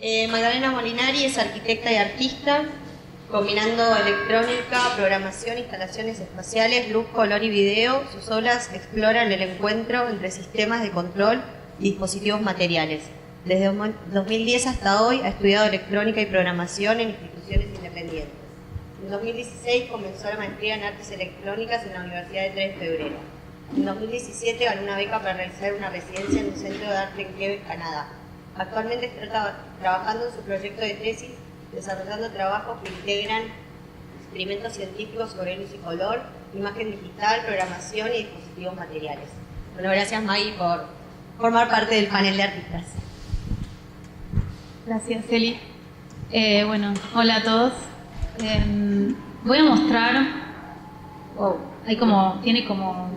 Magdalena Molinari es arquitecta y artista, combinando electrónica, programación, instalaciones espaciales, luz, color y video. Sus obras exploran el encuentro entre sistemas de control y dispositivos materiales. Desde 2010 hasta hoy ha estudiado electrónica y programación en instituciones independientes. En 2016 comenzó la maestría en artes electrónicas en la Universidad de 3 de Febrero. En 2017 ganó una beca para realizar una residencia en un centro de arte en Quebec, Canadá. Actualmente está trabajando en su proyecto de tesis, desarrollando trabajos que integran experimentos científicos sobre luz y color, imagen digital, programación y dispositivos materiales. Bueno, gracias Maggie por formar parte del panel de artistas. Gracias, Eli. Bueno, hola a todos. Voy a mostrar.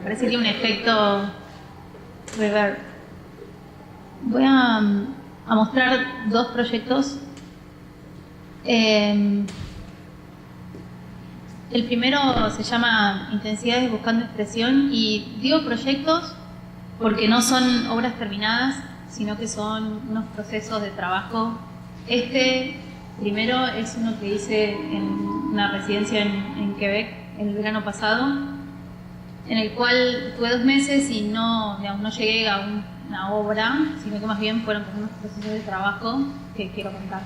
Parece que tiene un efecto reverb. Voy a mostrar dos proyectos. El primero se llama Intensidades Buscando Expresión, y digo proyectos porque no son obras terminadas, sino que son unos procesos de trabajo. Este primero es uno que hice en una residencia en Quebec el verano pasado, en el cual tuve 2 meses y no llegué a una obra, sino que más bien fueron como unos procesos de trabajo que quiero contar.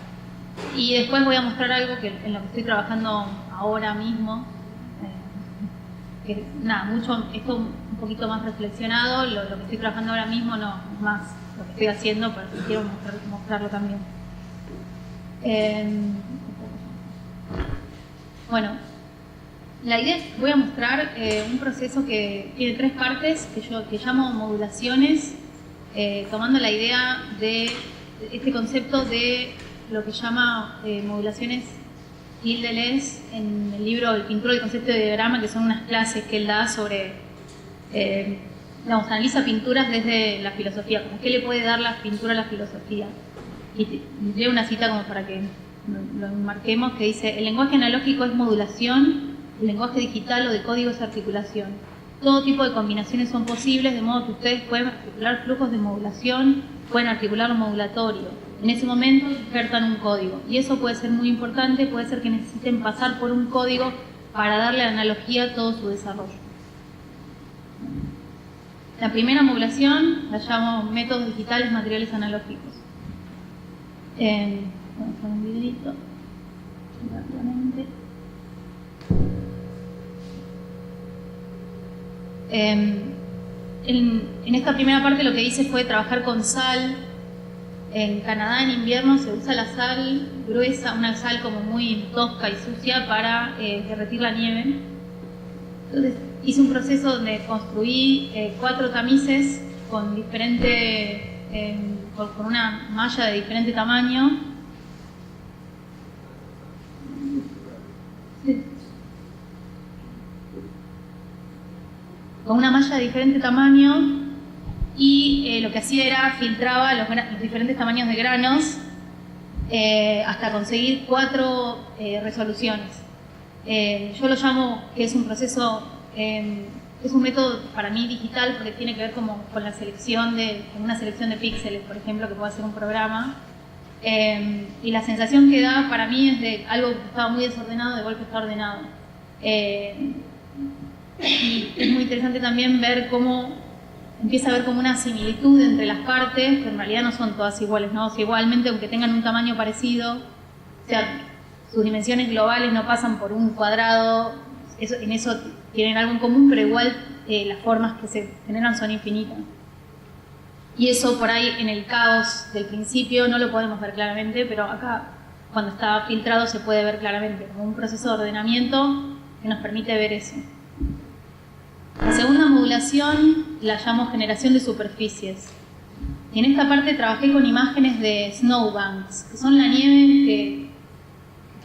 Y después voy a mostrar algo en lo que estoy trabajando ahora mismo, esto un poquito más reflexionado. Lo que estoy trabajando ahora mismo no es más lo que estoy haciendo, pero quiero mostrarlo también. Bueno, la idea es, voy a mostrar un proceso que tiene 3 partes que llamo modulaciones, tomando la idea de este concepto de lo que llama modulaciones Gilles Deleuze en el libro El pintor del concepto de diagrama, que son unas clases que él da sobre, analiza pinturas desde la filosofía, como qué le puede dar la pintura a la filosofía. Y leo una cita como para que lo marquemos, que dice: el lenguaje analógico es modulación, el lenguaje digital o de código es articulación. Todo tipo de combinaciones son posibles, de modo que ustedes pueden articular flujos de modulación, pueden articular un modulatorio. En ese momento insertan un código, y eso puede ser muy importante. Puede ser que necesiten pasar por un código para darle a la analogía todo su desarrollo. La primera modulación la llamo métodos digitales materiales analógicos. Voy a poner un videito rápidamente. En esta primera parte lo que hice fue trabajar con sal. En Canadá en invierno se usa la sal gruesa, una sal como muy tosca y sucia para derretir la nieve. Entonces hice un proceso donde construí 4 tamices con con una malla de diferente tamaño. Con una malla de diferente tamaño, y lo que hacía era filtraba los diferentes tamaños de granos hasta conseguir 4 resoluciones. Yo lo llamo que es un proceso, es un método para mí digital, porque tiene que ver con la selección con una selección de píxeles, por ejemplo, que puede hacer un programa. Y la sensación que da para mí es de algo que estaba muy desordenado, de golpe está ordenado. Y es muy interesante también ver cómo empieza a haber como una similitud entre las partes, que en realidad no son todas iguales, ¿no? O sea, igualmente, aunque tengan un tamaño parecido, o sea, sus dimensiones globales no pasan por un cuadrado, en eso tienen algo en común, pero igual las formas que se generan son infinitas. Y eso por ahí en el caos del principio no lo podemos ver claramente, pero acá, cuando está filtrado, se puede ver claramente, como un proceso de ordenamiento que nos permite ver eso. La segunda modulación la llamo generación de superficies. Y en esta parte trabajé con imágenes de snowbanks, que son la nieve que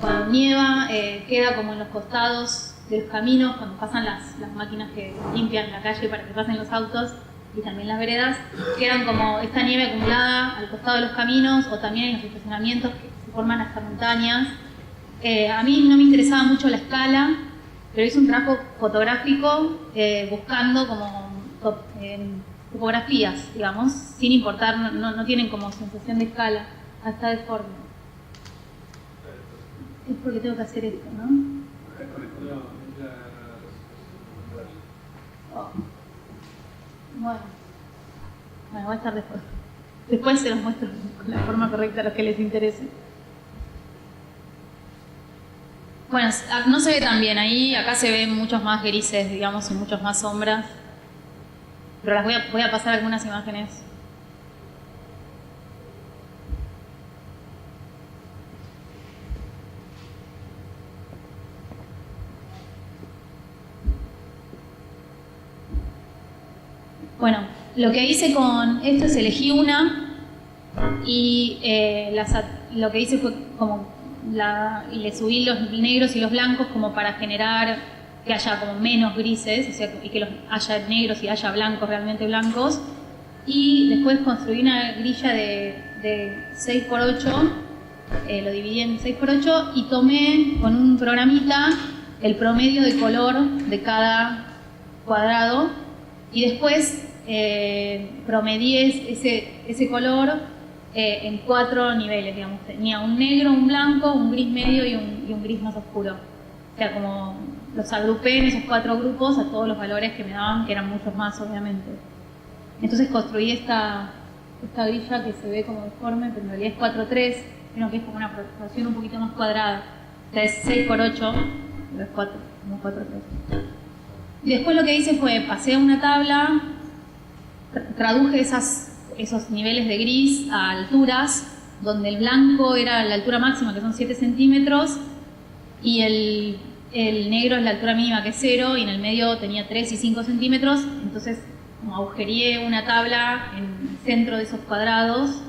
cuando nieva queda como en los costados de los caminos, cuando pasan las máquinas que limpian la calle para que pasen los autos, y también las veredas, quedan como esta nieve acumulada al costado de los caminos, o también en los estacionamientos que se forman hasta montañas. A mí no me interesaba mucho la escala, pero hice un trabajo fotográfico buscando como topografías, digamos, sin importar, no tienen como sensación de escala. Está deforme. Es porque tengo que hacer esto, ¿no? Oh. Bueno, va a estar después. Después se los muestro con la forma correcta a los que les interese. Bueno, no se ve tan bien ahí, acá se ven muchos más grises, digamos, y muchas más sombras. Pero las voy a pasar algunas imágenes. Bueno, lo que hice con esto es elegí una y lo que hice fue como le subí los negros y los blancos como para generar que haya como menos grises, o sea, y que haya negros y haya blancos, realmente blancos. Y después construí una grilla de 6×8, lo dividí en 6×8 y tomé con un programita el promedio de color de cada cuadrado y después promedié ese color en 4 niveles, digamos. Tenía un negro, un blanco, un gris medio y un gris más oscuro. O sea, como los agrupé en esos 4 grupos a todos los valores que me daban, que eran muchos más, obviamente. Entonces construí esta grilla que se ve como deforme, pero en realidad es 4×3, sino que es como una proporción un poquito más cuadrada. O sea, es 6×8, pero es 4, como 4×3. Y después lo que hice fue, pasé a una tabla, traduje esos niveles de gris a alturas, donde el blanco era la altura máxima, que son 7 centímetros, y el negro es la altura mínima, que es 0, y en el medio tenía 3 y 5 centímetros. Entonces, como agujereé una tabla en el centro de esos cuadrados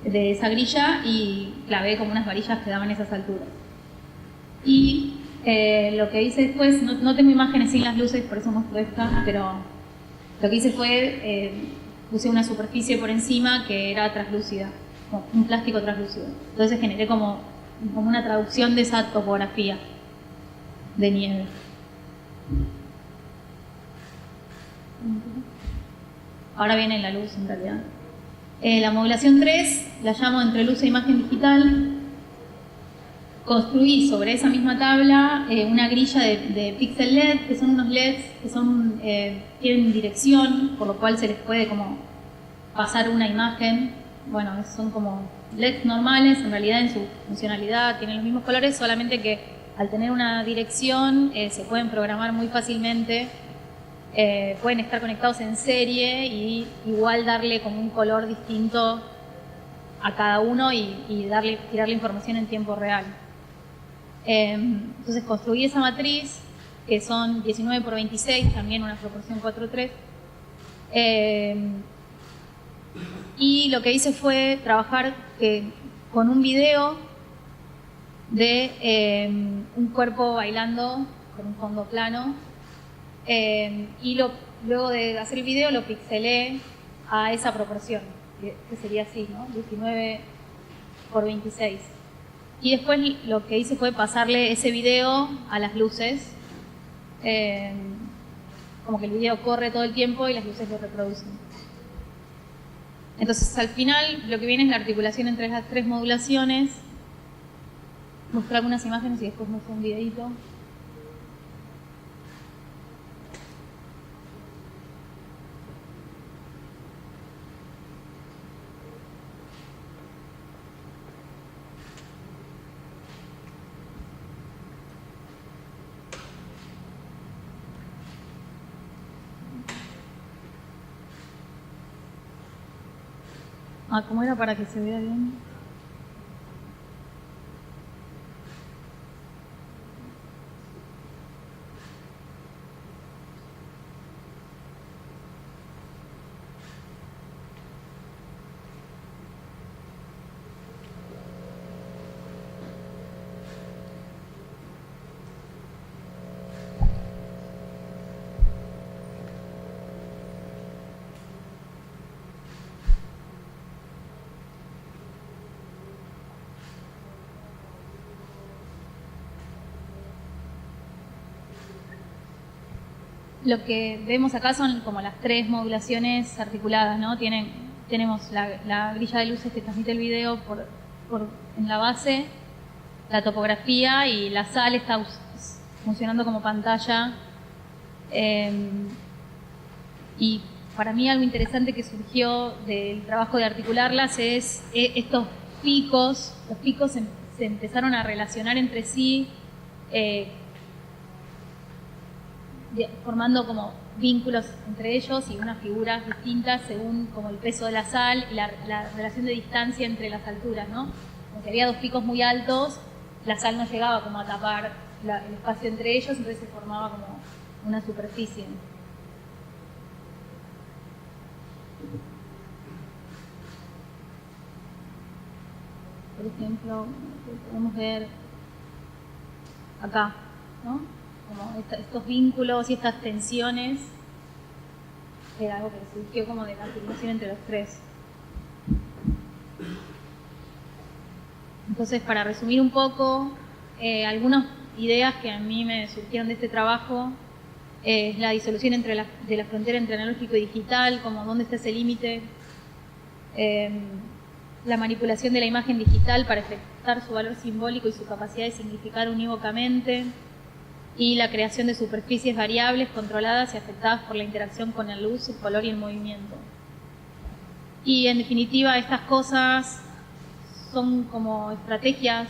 de esa grilla y clavé como unas varillas que daban esas alturas. Y lo que hice después, no tengo imágenes sin las luces, por eso muestro esta, pero lo que hice fue, puse una superficie por encima que era translúcida, como un plástico translúcido. Entonces generé como una traducción de esa topografía de nieve. Ahora viene la luz en realidad. La modulación 3 la llamo entre luz e imagen digital. Construí sobre esa misma tabla una grilla de píxel LED, que son unos LEDs que tienen dirección, por lo cual se les puede como pasar una imagen. Bueno, son como LEDs normales, en realidad en su funcionalidad tienen los mismos colores, solamente que al tener una dirección se pueden programar muy fácilmente. Pueden estar conectados en serie y igual darle como un color distinto a cada uno y tirarle información en tiempo real. Entonces construí esa matriz, que son 19×26, también una proporción 4:3. Y lo que hice fue trabajar con un video de un cuerpo bailando con un fondo plano. Y luego de hacer el video lo pixelé a esa proporción, que sería así, ¿no? 19×26. Y después lo que hice fue pasarle ese video a las luces, como que el video corre todo el tiempo y las luces lo reproducen. Entonces al final lo que viene es la articulación entre las 3 modulaciones. Muestro algunas imágenes y después muestro un videito. ¿Cómo era para que se vea bien? Lo que vemos acá son como las 3 modulaciones articuladas, ¿no? Tienen tenemos la grilla de luces que transmite el video en la base, la topografía, y la sal está funcionando como pantalla. Y para mí algo interesante que surgió del trabajo de articularlas es estos picos. Los picos se empezaron a relacionar entre sí, formando como vínculos entre ellos y unas figuras distintas según como el peso de la sal y la relación de distancia entre las alturas, ¿no? Como que había dos picos muy altos, la sal no llegaba como a tapar el espacio entre ellos, entonces se formaba como una superficie. Por ejemplo, podemos ver acá, ¿no? Como estos vínculos y estas tensiones, era algo que surgió como de la articulación entre los tres. Entonces, para resumir un poco, algunas ideas que a mí me surgieron de este trabajo es la disolución de la frontera entre analógico y digital, como dónde está ese límite, la manipulación de la imagen digital para efectuar su valor simbólico y su capacidad de significar unívocamente, y la creación de superficies variables controladas y afectadas por la interacción con la luz, el color y el movimiento. Y en definitiva, estas cosas son como estrategias,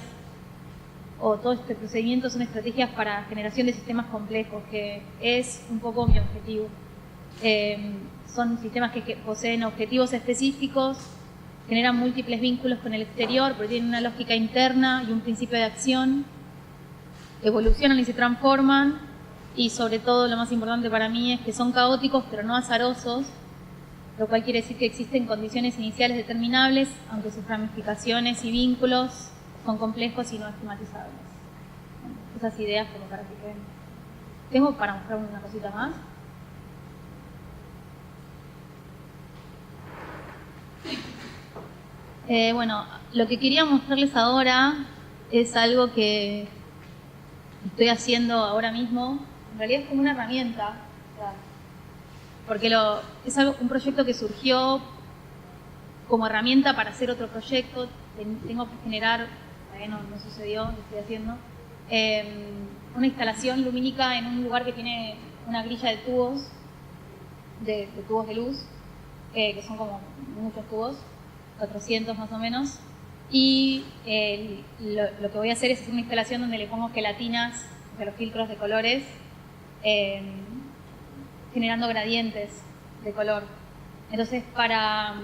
o todo este procedimiento son estrategias para generación de sistemas complejos, que es un poco mi objetivo. Son sistemas que poseen objetivos específicos, generan múltiples vínculos con el exterior, porque tienen una lógica interna y un principio de acción, evolucionan y se transforman, y sobre todo lo más importante para mí es que son caóticos pero no azarosos, lo cual quiere decir que existen condiciones iniciales determinables, aunque sus ramificaciones y vínculos son complejos y no esquematizables. Esas ideas como para que queden. ¿Tengo para mostrar una cosita más? Bueno, lo que quería mostrarles ahora es algo que estoy haciendo ahora mismo. En realidad es como una herramienta, porque es un proyecto que surgió como herramienta para hacer otro proyecto. Tengo que generar, todavía no sucedió, lo estoy haciendo, una instalación lumínica en un lugar que tiene una grilla de tubos, de tubos de luz, que son como muchos tubos, 400 más o menos, y lo que voy a hacer es hacer una instalación donde le pongo gelatinas de los filtros de colores, generando gradientes de color. Entonces, para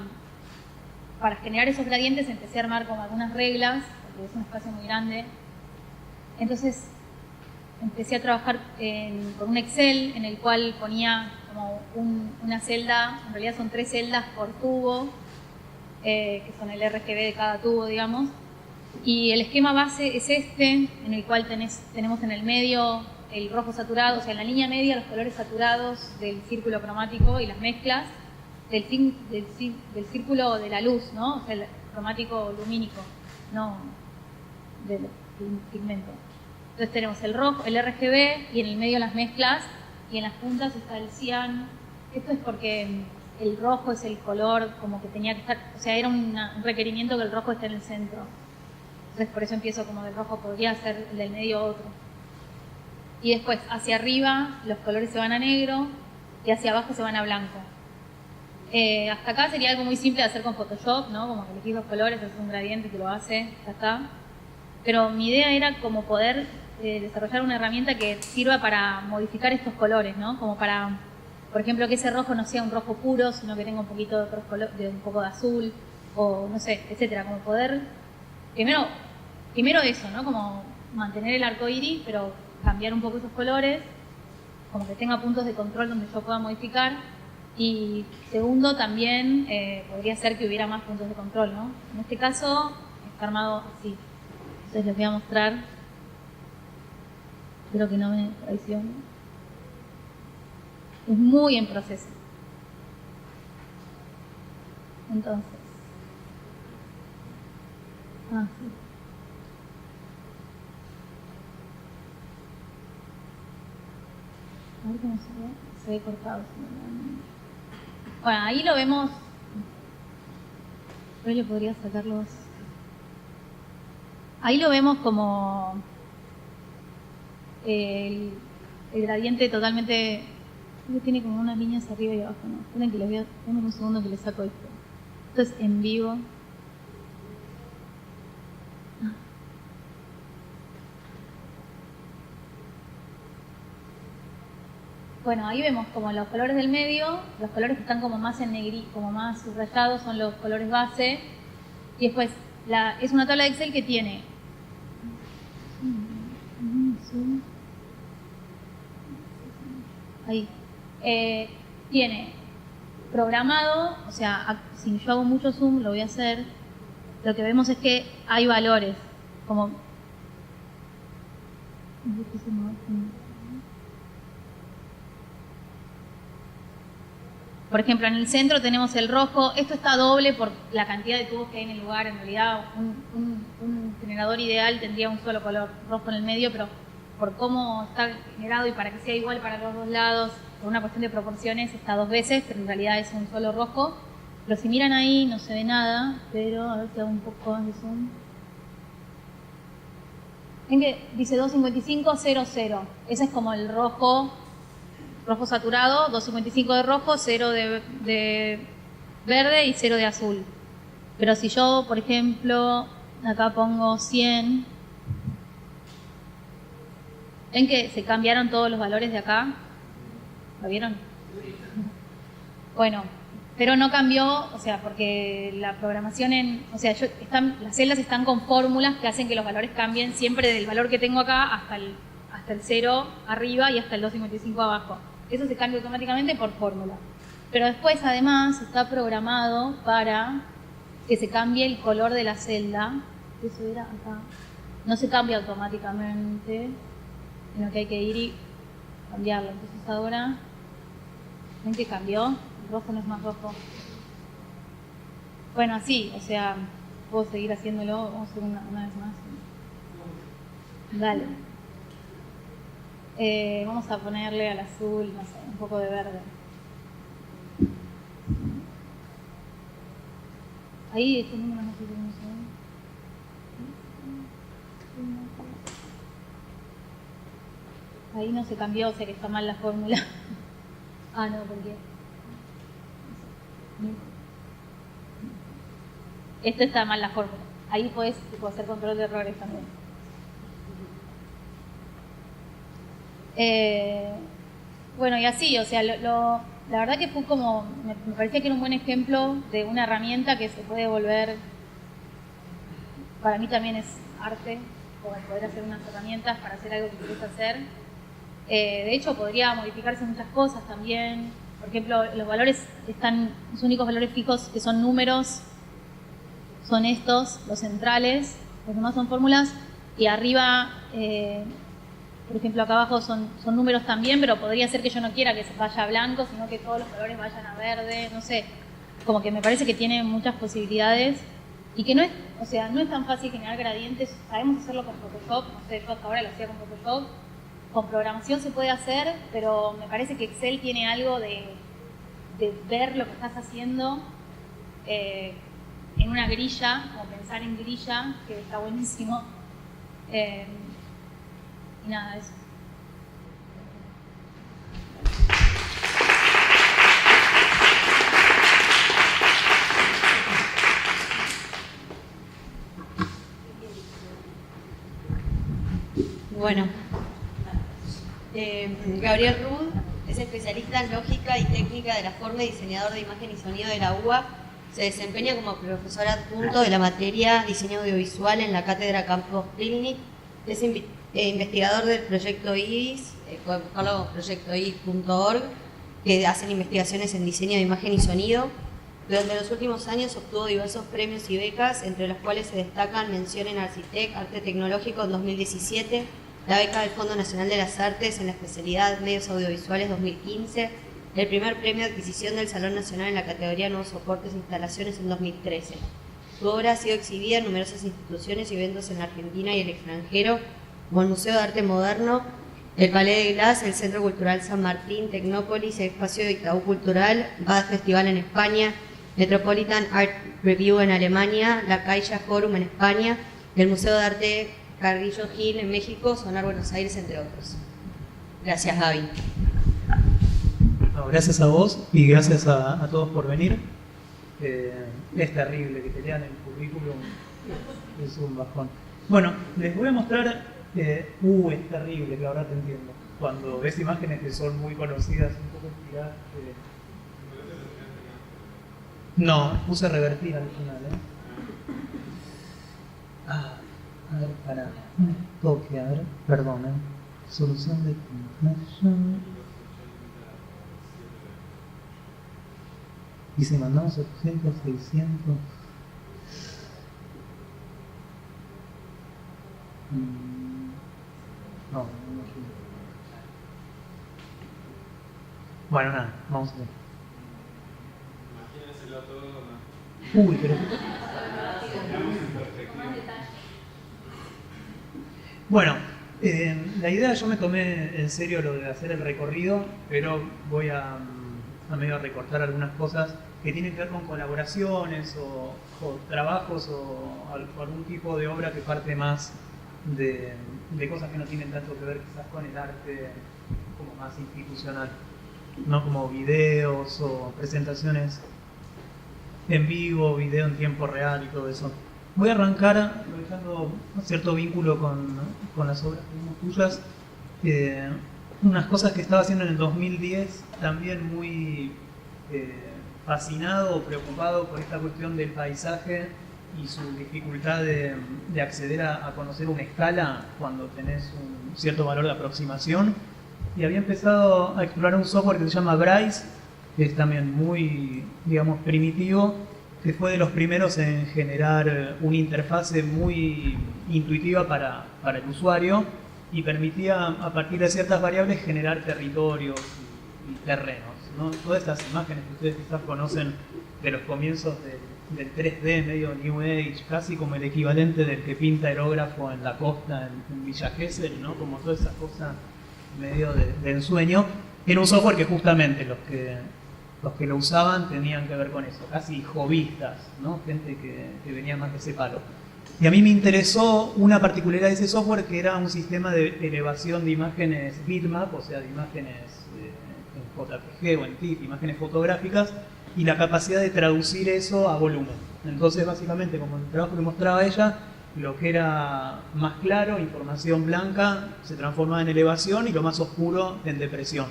generar esos gradientes empecé a armar como algunas reglas, porque es un espacio muy grande. Entonces empecé a trabajar con un Excel en el cual ponía como una celda, en realidad son 3 celdas por tubo, que son el RGB de cada tubo, digamos. Y el esquema base es este, en el cual tenemos en el medio el rojo saturado, o sea, en la línea media los colores saturados del círculo cromático y las mezclas del círculo de la luz, ¿no? O sea, el cromático lumínico, no del pigmento. Entonces tenemos el rojo, el RGB, y en el medio las mezclas, y en las puntas está el cian. Esto es porque el rojo es el color como que tenía que estar, o sea, era un requerimiento que el rojo esté en el centro. Entonces por eso empiezo como del rojo, podría ser el del medio otro. Y después hacia arriba los colores se van a negro y hacia abajo se van a blanco. Hasta acá sería algo muy simple de hacer con Photoshop, ¿no? Como que elegís los colores, haces un gradiente que lo hace, ya está. Pero mi idea era como poder desarrollar una herramienta que sirva para modificar estos colores, ¿no? Como para, por ejemplo, que ese rojo no sea un rojo puro, sino que tenga un poquito de otros colores, un poco de azul, o no sé, etcétera. Como poder, primero eso, ¿no? Como mantener el arco iris, pero cambiar un poco esos colores, como que tenga puntos de control donde yo pueda modificar. Y segundo, también podría ser que hubiera más puntos de control, ¿no? En este caso está armado así. Entonces les voy a mostrar. Espero que no me traicione. Es muy en proceso. Entonces. Sí. A ver cómo se ve. Se ve cortado. Bueno, ahí lo vemos Pero yo podría sacarlos. Ahí lo vemos como el gradiente totalmente. Tiene como unas líneas arriba y abajo, ¿no? Esperen que les voy a. Denme un segundo que les saco esto. Esto es en vivo. Bueno, ahí vemos como los colores del medio, los colores que están como más en negrito, como más subrayados son los colores base. Y después es una tabla de Excel que tiene ahí tiene programado, o sea, si yo hago mucho zoom, lo voy a hacer. Lo que vemos es que hay valores, como por ejemplo, en el centro tenemos el rojo. Esto está doble por la cantidad de tubos que hay en el lugar. En realidad, un generador ideal tendría un solo color rojo en el medio, pero por cómo está generado y para que sea igual para los dos lados, por una cuestión de proporciones, está dos veces, pero en realidad es un solo rojo. Pero si miran ahí, no se ve nada, pero a ver si hago un poco más de zoom. Ven que dice 255.00. Ese es como el rojo saturado, 255 de rojo, 0 de verde y 0 de azul. Pero si yo, por ejemplo, acá pongo 100, ¿ven que se cambiaron todos los valores de acá? ¿Lo vieron? Bueno, pero no cambió, o sea, porque la programación las celdas están con fórmulas que hacen que los valores cambien siempre del valor que tengo acá hasta el 0 arriba y hasta el 255 abajo. Eso se cambia automáticamente por fórmula. Pero después, además, está programado para que se cambie el color de la celda. Eso era acá. No se cambia automáticamente, sino que hay que ir y cambiarlo. Entonces ahora, ¿ven que cambió? El rojo no es más rojo. Bueno, así, o sea, puedo seguir haciéndolo. Vamos a hacer una vez más. Dale. Vamos a ponerle al azul, no sé, un poco de verde. Ahí estos números no sé cómo se ven. Ahí no se cambió, o sea que está mal la fórmula. Ah, no, porque esto está mal la fórmula. Ahí puedes hacer control de errores también. Bueno, y así, o sea, la verdad que fue como, me parecía que era un buen ejemplo de una herramienta que se puede volver, para mí también es arte, poder hacer unas herramientas para hacer algo que querés hacer. De hecho, podría modificarse muchas cosas también. Por ejemplo, los valores los únicos valores fijos que son números son estos, los centrales, los demás son fórmulas, y arriba, por ejemplo, acá abajo son números también, pero podría ser que yo no quiera que se vaya a blanco, sino que todos los colores vayan a verde, no sé. Como que me parece que tiene muchas posibilidades y que no es tan fácil generar gradientes. Sabemos hacerlo con Photoshop, no sé, yo hasta ahora lo hacía con Photoshop. Con programación se puede hacer, pero me parece que Excel tiene algo de ver lo que estás haciendo en una grilla, como pensar en grilla, que está buenísimo. Y nada, eso. Bueno, Gabriel Rudd es especialista en lógica y técnica de la forma y diseñador de imagen y sonido de la UBA. Se desempeña como profesor adjunto de la materia diseño audiovisual en la cátedra Campos Clínic. Es investigador del proyecto IDIS, pueden buscarlo proyectoidis.org, que hacen investigaciones en diseño de imagen y sonido. Durante los últimos años obtuvo diversos premios y becas, entre los cuales se destacan mención en Arcitec, Arte Tecnológico en 2017, la beca del Fondo Nacional de las Artes en la especialidad Medios Audiovisuales 2015, el primer premio de adquisición del Salón Nacional en la categoría Nuevos Soportes e Instalaciones en 2013. Su obra ha sido exhibida en numerosas instituciones y eventos en la Argentina y el extranjero, como el Museo de Arte Moderno, el Palais de Glass, el Centro Cultural San Martín, Tecnópolis, el Espacio de Itaú Cultural, BAD Festival en España, Metropolitan Art Review en Alemania, la Caixa Forum en España, y el Museo de Arte Carrillo Gil en México, Sonar Buenos Aires, entre otros. Gracias, Gaby. No, gracias a vos y gracias a todos por venir. Es terrible que te lean el currículum, es un bajón. Bueno, les voy a mostrar, es terrible, que ahora te entiendo. Cuando ves imágenes que son muy conocidas, un poco estiradas. No, puse revertir al final, A ver, para un toque, a ver, perdón, solución de pantalla. Y si mandamos 800, 600. No. Bueno, nada, vamos a ver. Imagínenselo todo. Uy, pero. Bueno, la idea, yo me tomé en serio lo de hacer el recorrido, pero voy a medio recortar algunas cosas que tienen que ver con colaboraciones o trabajos o algún tipo de obra que parte más de cosas que no tienen tanto que ver quizás con el arte como más institucional, no como videos o presentaciones en vivo, video en tiempo real y todo eso. Voy a arrancar dejando cierto vínculo con las obras tuyas. Unas cosas que estaba haciendo en el 2010, también muy fascinado o preocupado por esta cuestión del paisaje y su dificultad de acceder a conocer una escala cuando tenés un cierto valor de aproximación. Y había empezado a explorar un software que se llama Bryce, que es también muy, digamos, primitivo, que fue de los primeros en generar una interfase muy intuitiva para el usuario y permitía, a partir de ciertas variables, generar territorios y terrenos, ¿no? Todas estas imágenes que ustedes quizás conocen de los comienzos del 3D, medio New Age, casi como el equivalente del que pinta aerógrafo en la costa en Villa Gesell, ¿no? Como toda esa cosa medio de ensueño, era un software que justamente los que lo usaban tenían que ver con eso, casi hobbyistas, ¿no? Gente que venía más de ese palo. Y a mí me interesó una particularidad de ese software, que era un sistema de elevación de imágenes bitmap, o sea, de imágenes en JPG o en TIFF, imágenes fotográficas, y la capacidad de traducir eso a volumen. Entonces, básicamente, como el trabajo que mostraba ella, lo que era más claro, información blanca, se transformaba en elevación y lo más oscuro en depresión.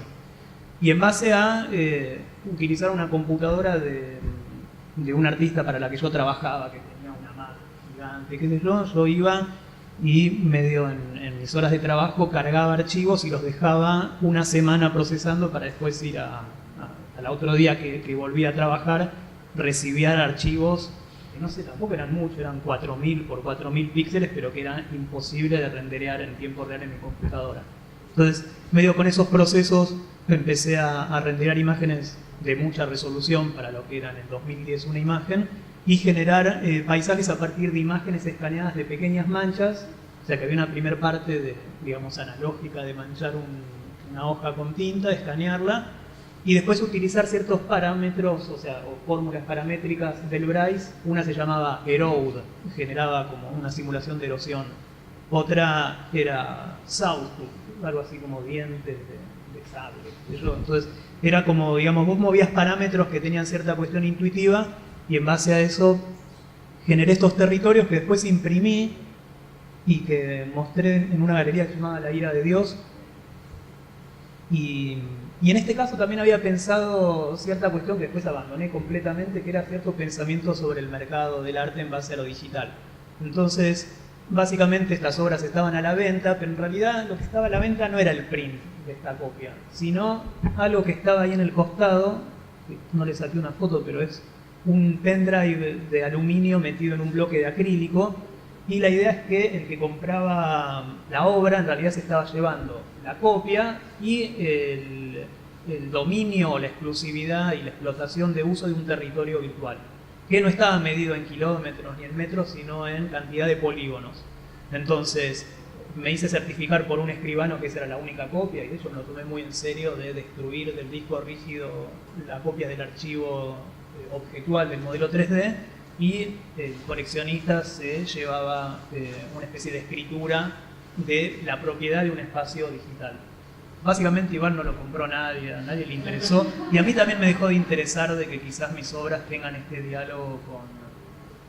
Y en base a utilizar una computadora de un artista para la que yo trabajaba, que tenía una Mac gigante, qué sé yo iba y medio en mis horas de trabajo cargaba archivos y los dejaba una semana procesando para después ir al otro día que volvía a trabajar, recibía archivos que no sé, tampoco eran muchos, eran 4000 por 4000 píxeles, pero que era imposible de renderear en tiempo real en mi computadora. Entonces, medio con esos procesos empecé a renderar imágenes de mucha resolución para lo que era en el 2010 una imagen y generar paisajes a partir de imágenes escaneadas de pequeñas manchas, o sea que había una primera parte digamos analógica de manchar una hoja con tinta, escanearla y después utilizar ciertos parámetros, o sea, o fórmulas paramétricas del Bryce. Una se llamaba Erode, generaba como una simulación de erosión. Otra era Sawtooth, algo así como dientes de sable. Entonces era como, digamos, vos movías parámetros que tenían cierta cuestión intuitiva y en base a eso generé estos territorios que después imprimí y que mostré en una galería que se llamaba La Ira de Dios. Y en este caso también había pensado cierta cuestión que después abandoné completamente, que era cierto pensamiento sobre el mercado del arte en base a lo digital. Entonces, básicamente estas obras estaban a la venta, pero en realidad lo que estaba a la venta no era el print de esta copia, sino algo que estaba ahí en el costado, que no le saqué una foto, pero es un pendrive de aluminio metido en un bloque de acrílico, y la idea es que el que compraba la obra en realidad se estaba llevando la copia y el dominio, la exclusividad y la explotación de uso de un territorio virtual, que no estaba medido en kilómetros ni en metros, sino en cantidad de polígonos. Entonces me hice certificar por un escribano que esa era la única copia, y de hecho me lo tomé muy en serio de destruir del disco rígido la copia del archivo objetual del modelo 3D, y el coleccionista se llevaba una especie de escritura de la propiedad de un espacio digital. Básicamente igual no lo compró nadie, a nadie le interesó, y a mí también me dejó de interesar de que quizás mis obras tengan este diálogo con,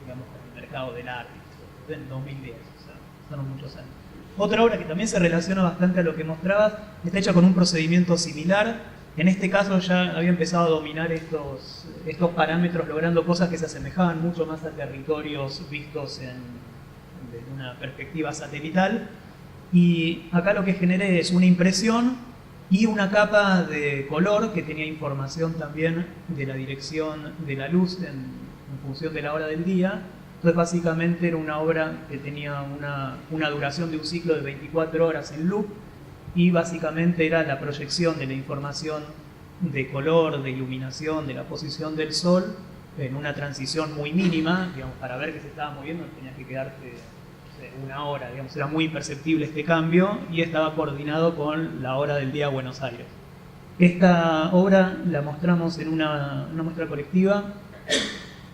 digamos, con el mercado del arte, en 2010, o sea, pasaron muchos años. Otra obra que también se relaciona bastante a lo que mostrabas, está hecha con un procedimiento similar. En este caso ya había empezado a dominar estos parámetros, logrando cosas que se asemejaban mucho más a territorios vistos desde una perspectiva satelital. Y acá lo que generé es una impresión y una capa de color que tenía información también de la dirección de la luz en función de la hora del día. Entonces básicamente era una obra que tenía una duración de un ciclo de 24 horas en loop, y básicamente era la proyección de la información de color, de iluminación, de la posición del sol en una transición muy mínima, digamos, para ver que se estaba moviendo tenías que quedarte una hora, digamos, era muy imperceptible este cambio, y estaba coordinado con la hora del día de Buenos Aires. Esta obra la mostramos en una muestra colectiva,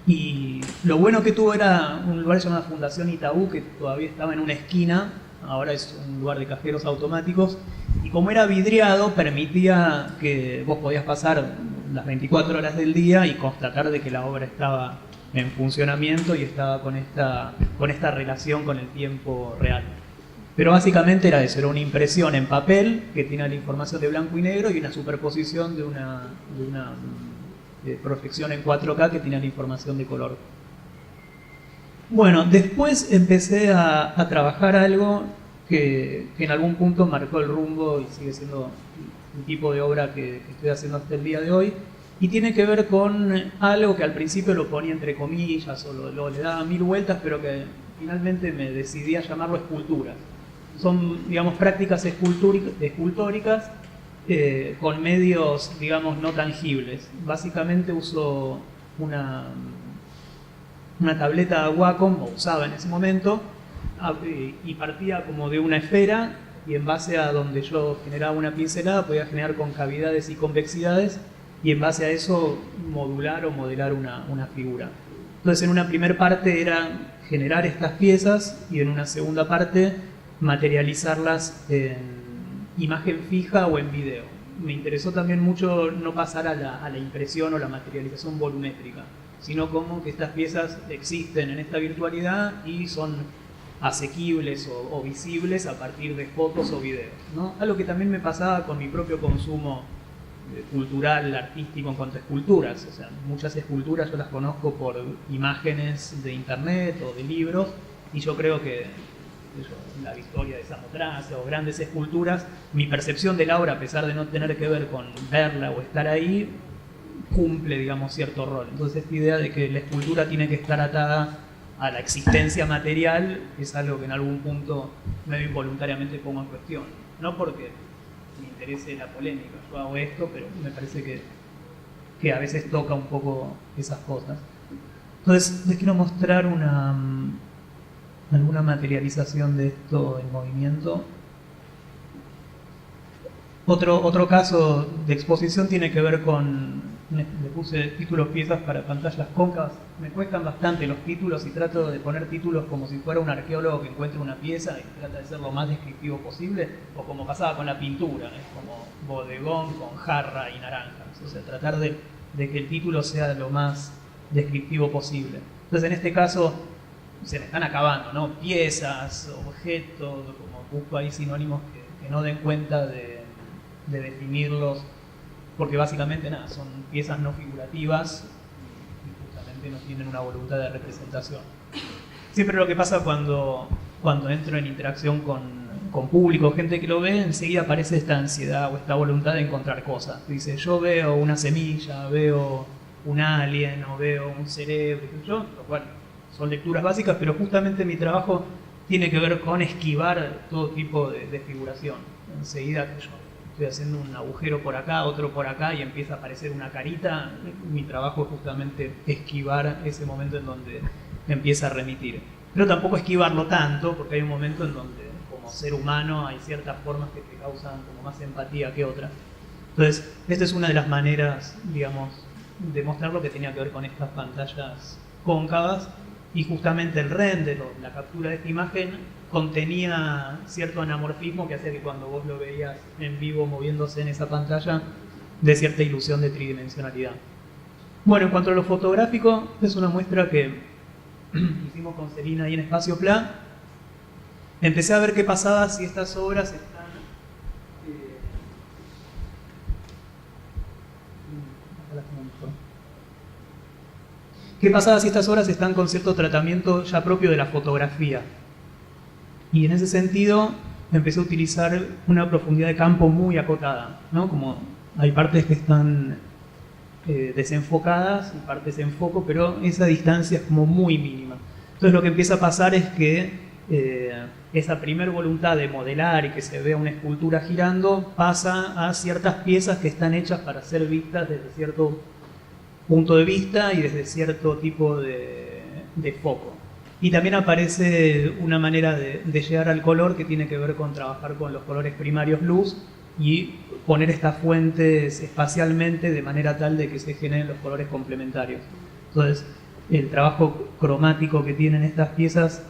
y lo bueno que tuvo era un lugar llamado Fundación Itaú, que todavía estaba en una esquina, ahora es un lugar de cajeros automáticos, y como era vidriado permitía que vos podías pasar las 24 horas del día y constatar de que la obra estaba en funcionamiento y estaba con esta relación con el tiempo real. Pero básicamente era eso, era una impresión en papel que tenía la información de blanco y negro y una superposición de una proyección en 4K que tenía la información de color. Bueno, después empecé a trabajar algo que en algún punto marcó el rumbo y sigue siendo el tipo de obra que estoy haciendo hasta el día de hoy, y tiene que ver con algo que al principio lo ponía entre comillas o le daba 1000 vueltas, pero que finalmente me decidí a llamarlo esculturas. Son, digamos, prácticas escultóricas con medios, digamos, no tangibles. Básicamente uso una tableta Wacom, o usaba en ese momento, y partía como de una esfera, y en base a donde yo generaba una pincelada podía generar concavidades y convexidades, y en base a eso modular o modelar una figura. Entonces en una primera parte era generar estas piezas, y en una segunda parte materializarlas en imagen fija o en video. Me interesó también mucho no pasar a la impresión o la materialización volumétrica, sino como que estas piezas existen en esta virtualidad y son asequibles o visibles a partir de fotos o videos, ¿no? Algo que también me pasaba con mi propio consumo cultural, artístico en cuanto a esculturas. O sea, muchas esculturas yo las conozco por imágenes de internet o de libros, y yo creo que la Victoria de Samotracia o grandes esculturas, mi percepción de la obra, a pesar de no tener que ver con verla o estar ahí, cumple, digamos, cierto rol. Entonces esta idea de que la escultura tiene que estar atada a la existencia material es algo que en algún punto medio involuntariamente pongo en cuestión. No porque me interese la polémica, yo hago esto, pero me parece que a veces toca un poco esas cosas. Entonces les quiero mostrar alguna materialización de esto en movimiento. Otro caso de exposición tiene que ver con, le puse títulos piezas para pantallas cóncavas. Me cuestan bastante los títulos y trato de poner títulos como si fuera un arqueólogo que encuentra una pieza y trata de ser lo más descriptivo posible, o como pasaba con la pintura, es como bodegón con jarra y naranjas. O sea, tratar de que el título sea lo más descriptivo posible. Entonces en este caso se me están acabando, ¿no? Piezas, objetos, como busco ahí sinónimos que no den cuenta de definirlos, porque básicamente nada, son piezas no figurativas y justamente no tienen una voluntad de representación. Siempre lo que pasa cuando entro en interacción con público, gente que lo ve, enseguida aparece esta ansiedad o esta voluntad de encontrar cosas. Dice, yo veo una semilla, veo un alien o veo un cerebro, lo cual son lecturas básicas, pero justamente mi trabajo tiene que ver con esquivar todo tipo de figuración. Enseguida que yo estoy haciendo un agujero por acá, otro por acá, y empieza a aparecer una carita, mi trabajo es justamente esquivar ese momento en donde empieza a remitir. Pero tampoco esquivarlo tanto, porque hay un momento en donde, como ser humano, hay ciertas formas que te causan como más empatía que otras. Entonces, esta es una de las maneras, digamos, demostrar lo que tenía que ver con estas pantallas cóncavas, y justamente el render o la captura de esta imagen contenía cierto anamorfismo que hacía que cuando vos lo veías en vivo moviéndose en esa pantalla, de cierta ilusión de tridimensionalidad. Bueno, en cuanto a lo fotográfico, es una muestra que hicimos con Celina ahí en Espacio Pla. Empecé a ver qué pasaba si estas obras están... ¿Qué pasaba si estas obras están con cierto tratamiento ya propio de la fotografía? Y en ese sentido empecé a utilizar una profundidad de campo muy acotada, ¿no? Como hay partes que están desenfocadas y partes en foco, pero esa distancia es como muy mínima. Entonces lo que empieza a pasar es que esa primer voluntad de modelar y que se vea una escultura girando pasa a ciertas piezas que están hechas para ser vistas desde cierto punto de vista y desde cierto tipo de foco. Y también aparece una manera de llegar al color que tiene que ver con trabajar con los colores primarios luz y poner estas fuentes espacialmente de manera tal de que se generen los colores complementarios. Entonces, el trabajo cromático que tienen estas piezas,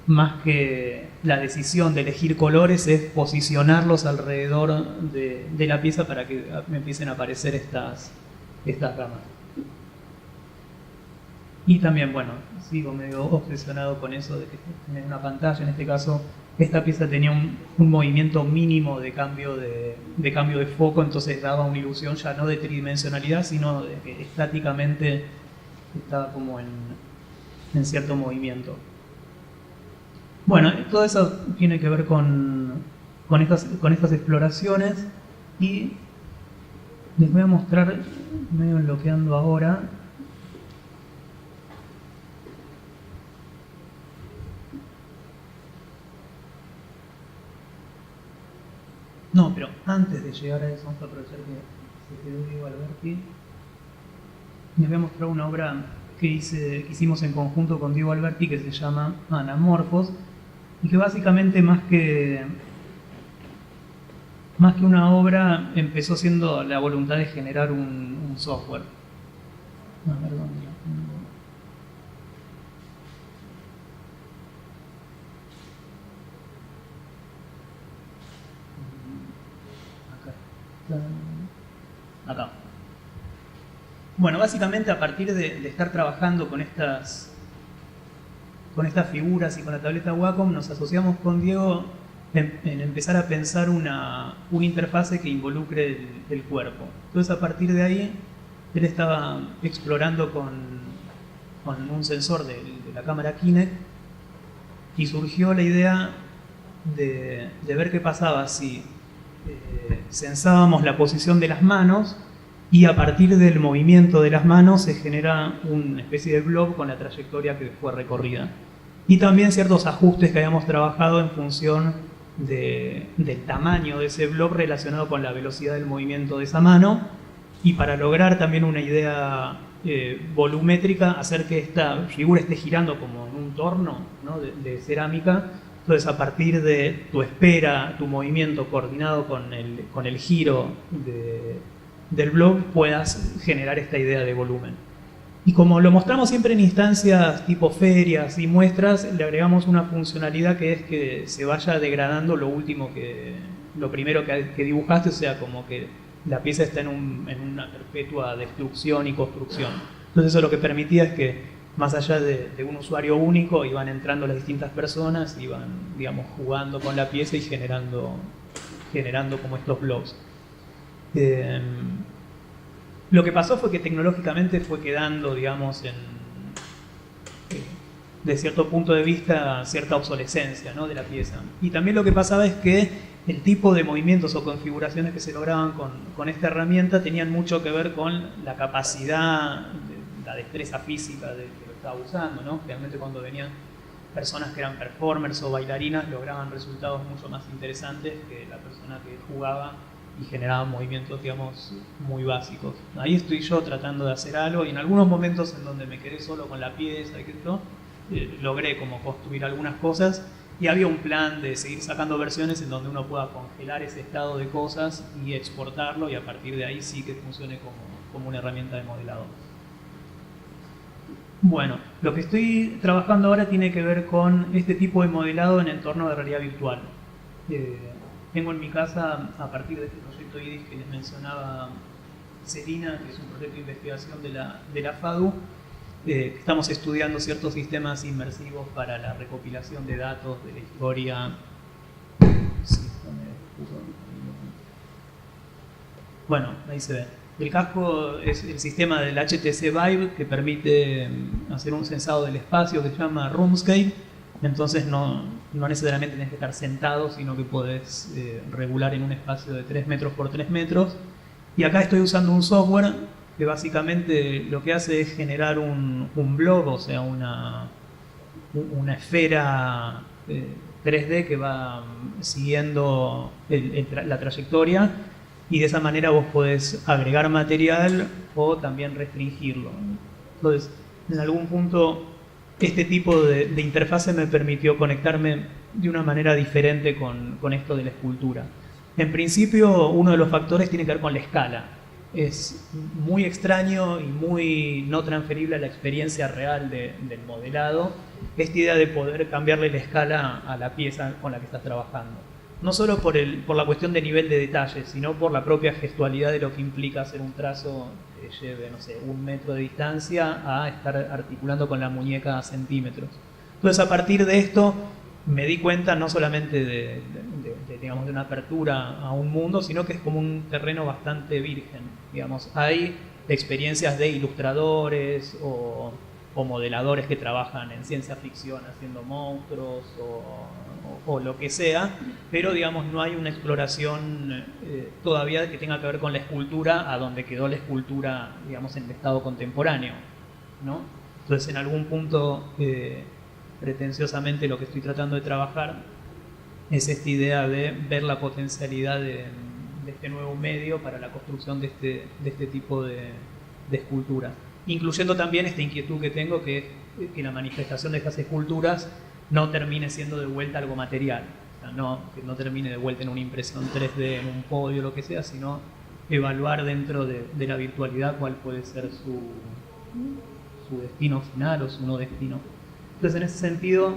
más que la decisión de elegir colores, es posicionarlos alrededor de la pieza para que me empiecen a aparecer estas ramas. Y también, bueno, sigo medio obsesionado con eso de que tener una pantalla. En este caso, esta pieza tenía un movimiento mínimo de cambio de foco, entonces daba una ilusión ya no de tridimensionalidad, sino de que estáticamente estaba como en cierto movimiento. Bueno, todo eso tiene que ver con estas exploraciones, y les voy a mostrar, medio bloqueando ahora, no, pero antes de llegar a eso, vamos a aprovechar que se quedó Diego Alberti. Les voy a mostrar una obra que hicimos en conjunto con Diego Alberti, que se llama Anamorfos, y que básicamente más que una obra empezó siendo la voluntad de generar un software. A ver dónde lo tengo. Acá. Bueno, básicamente a partir de estar trabajando con estas figuras y con la tableta Wacom, nos asociamos con Diego en empezar a pensar una interfase que involucre el cuerpo. Entonces, a partir de ahí, él estaba explorando con un sensor de la cámara Kinect, y surgió la idea de ver qué pasaba si sensábamos la posición de las manos, y a partir del movimiento de las manos se genera una especie de blob con la trayectoria que fue recorrida. Y también ciertos ajustes que habíamos trabajado en función del tamaño de ese blob relacionado con la velocidad del movimiento de esa mano, y para lograr también una idea volumétrica, hacer que esta figura esté girando como en un torno, ¿no?, de cerámica. Entonces, a partir de tu espera, tu movimiento coordinado con el giro del blob, puedas generar esta idea de volumen. Y como lo mostramos siempre en instancias tipo ferias y muestras, le agregamos una funcionalidad que es que se vaya degradando lo primero que dibujaste, o sea, como que la pieza está en una perpetua destrucción y construcción. Entonces eso lo que permitía es que, más allá de un usuario único, iban entrando las distintas personas, iban, digamos, jugando con la pieza y generando como estos blobs. Lo que pasó fue que tecnológicamente fue quedando, digamos, de cierto punto de vista, cierta obsolescencia, ¿no?, de la pieza. Y también lo que pasaba es que el tipo de movimientos o configuraciones que se lograban con esta herramienta tenían mucho que ver con la capacidad, la destreza física de que lo estaba usando, ¿no? Realmente cuando venían personas que eran performers o bailarinas, lograban resultados mucho más interesantes que la persona que jugaba y generaba movimientos, digamos, muy básicos. Ahí estoy yo tratando de hacer algo, y en algunos momentos en donde me quedé solo con la pieza y que esto, logré como construir algunas cosas, y había un plan de seguir sacando versiones en donde uno pueda congelar ese estado de cosas y exportarlo, y a partir de ahí sí que funcione como una herramienta de modelado. Bueno, lo que estoy trabajando ahora tiene que ver con este tipo de modelado en entorno de realidad virtual. Tengo en mi casa, a partir de este proyecto IDIS que les mencionaba Celina, que es un proyecto de investigación de la FADU, estamos estudiando ciertos sistemas inmersivos para la recopilación de datos de la historia. Bueno, ahí se ve. El casco es el sistema del HTC Vive que permite hacer un censado del espacio que se llama Roomscape. Entonces no necesariamente tienes que estar sentado, sino que podés regular en un espacio de 3 metros por 3 metros. Y acá estoy usando un software que básicamente lo que hace es generar un blob, o sea, una esfera 3D que va siguiendo la trayectoria, y de esa manera vos podés agregar material o también restringirlo. Entonces, en algún punto, este tipo de interfase me permitió conectarme de una manera diferente con esto de la escultura. En principio, uno de los factores tiene que ver con la escala. Es muy extraño y muy no transferible a la experiencia real del modelado esta idea de poder cambiarle la escala a la pieza con la que estás trabajando. No solo por la cuestión de nivel de detalle, sino por la propia gestualidad de lo que implica hacer un trazo que lleve, no sé, 1 metro de distancia a estar articulando con la muñeca a centímetros. Entonces, a partir de esto, me di cuenta no solamente de una apertura a un mundo, sino que es como un terreno bastante virgen. Digamos, hay experiencias de ilustradores o modeladores que trabajan en ciencia ficción haciendo monstruos o lo que sea, pero digamos no hay una exploración todavía que tenga que ver con la escultura, a donde quedó la escultura, digamos, en el estado contemporáneo, ¿no? Entonces, en algún punto, pretenciosamente, lo que estoy tratando de trabajar es esta idea de ver la potencialidad de este nuevo medio para la construcción de este tipo de escultura, incluyendo también esta inquietud que tengo, que es que la manifestación de estas esculturas no termine siendo de vuelta algo material, o sea, que no termine de vuelta en una impresión 3D, en un podio, lo que sea, sino evaluar dentro de la virtualidad cuál puede ser su destino final o su no destino. Entonces, en ese sentido,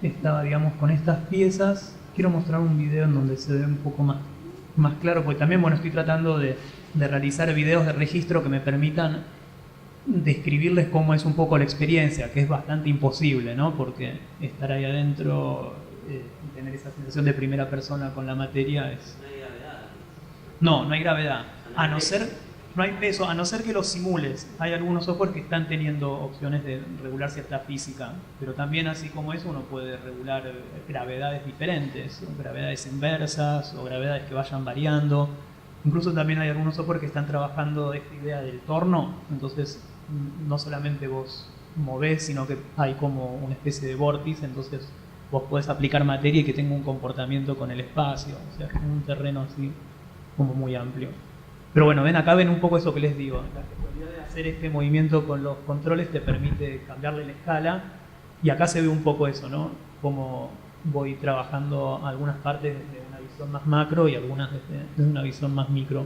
estaba, digamos, con estas piezas. Quiero mostrar un video en donde se ve un poco más claro, porque también, bueno, estoy tratando de realizar videos de registro que me permitan describirles cómo es un poco la experiencia, que es bastante imposible, ¿no? Porque estar ahí adentro y tener esa sensación de primera persona con la materia es... No hay gravedad. No hay gravedad. No hay peso, a no ser que lo simules. Hay algunos software que están teniendo opciones de regular cierta física, pero también, así como eso, uno puede regular gravedades diferentes, gravedades inversas o gravedades que vayan variando. Incluso también hay algunos software que están trabajando esta idea del torno. Entonces, no solamente vos movés, sino que hay como una especie de vórtice, entonces vos podés aplicar materia y que tenga un comportamiento con el espacio, o sea, es un terreno así como muy amplio. Pero bueno, acá ven un poco eso que les digo. La gestualidad de hacer este movimiento con los controles te permite cambiarle la escala, y acá se ve un poco eso, ¿no? Cómo voy trabajando algunas partes desde una visión más macro y algunas desde una visión más micro.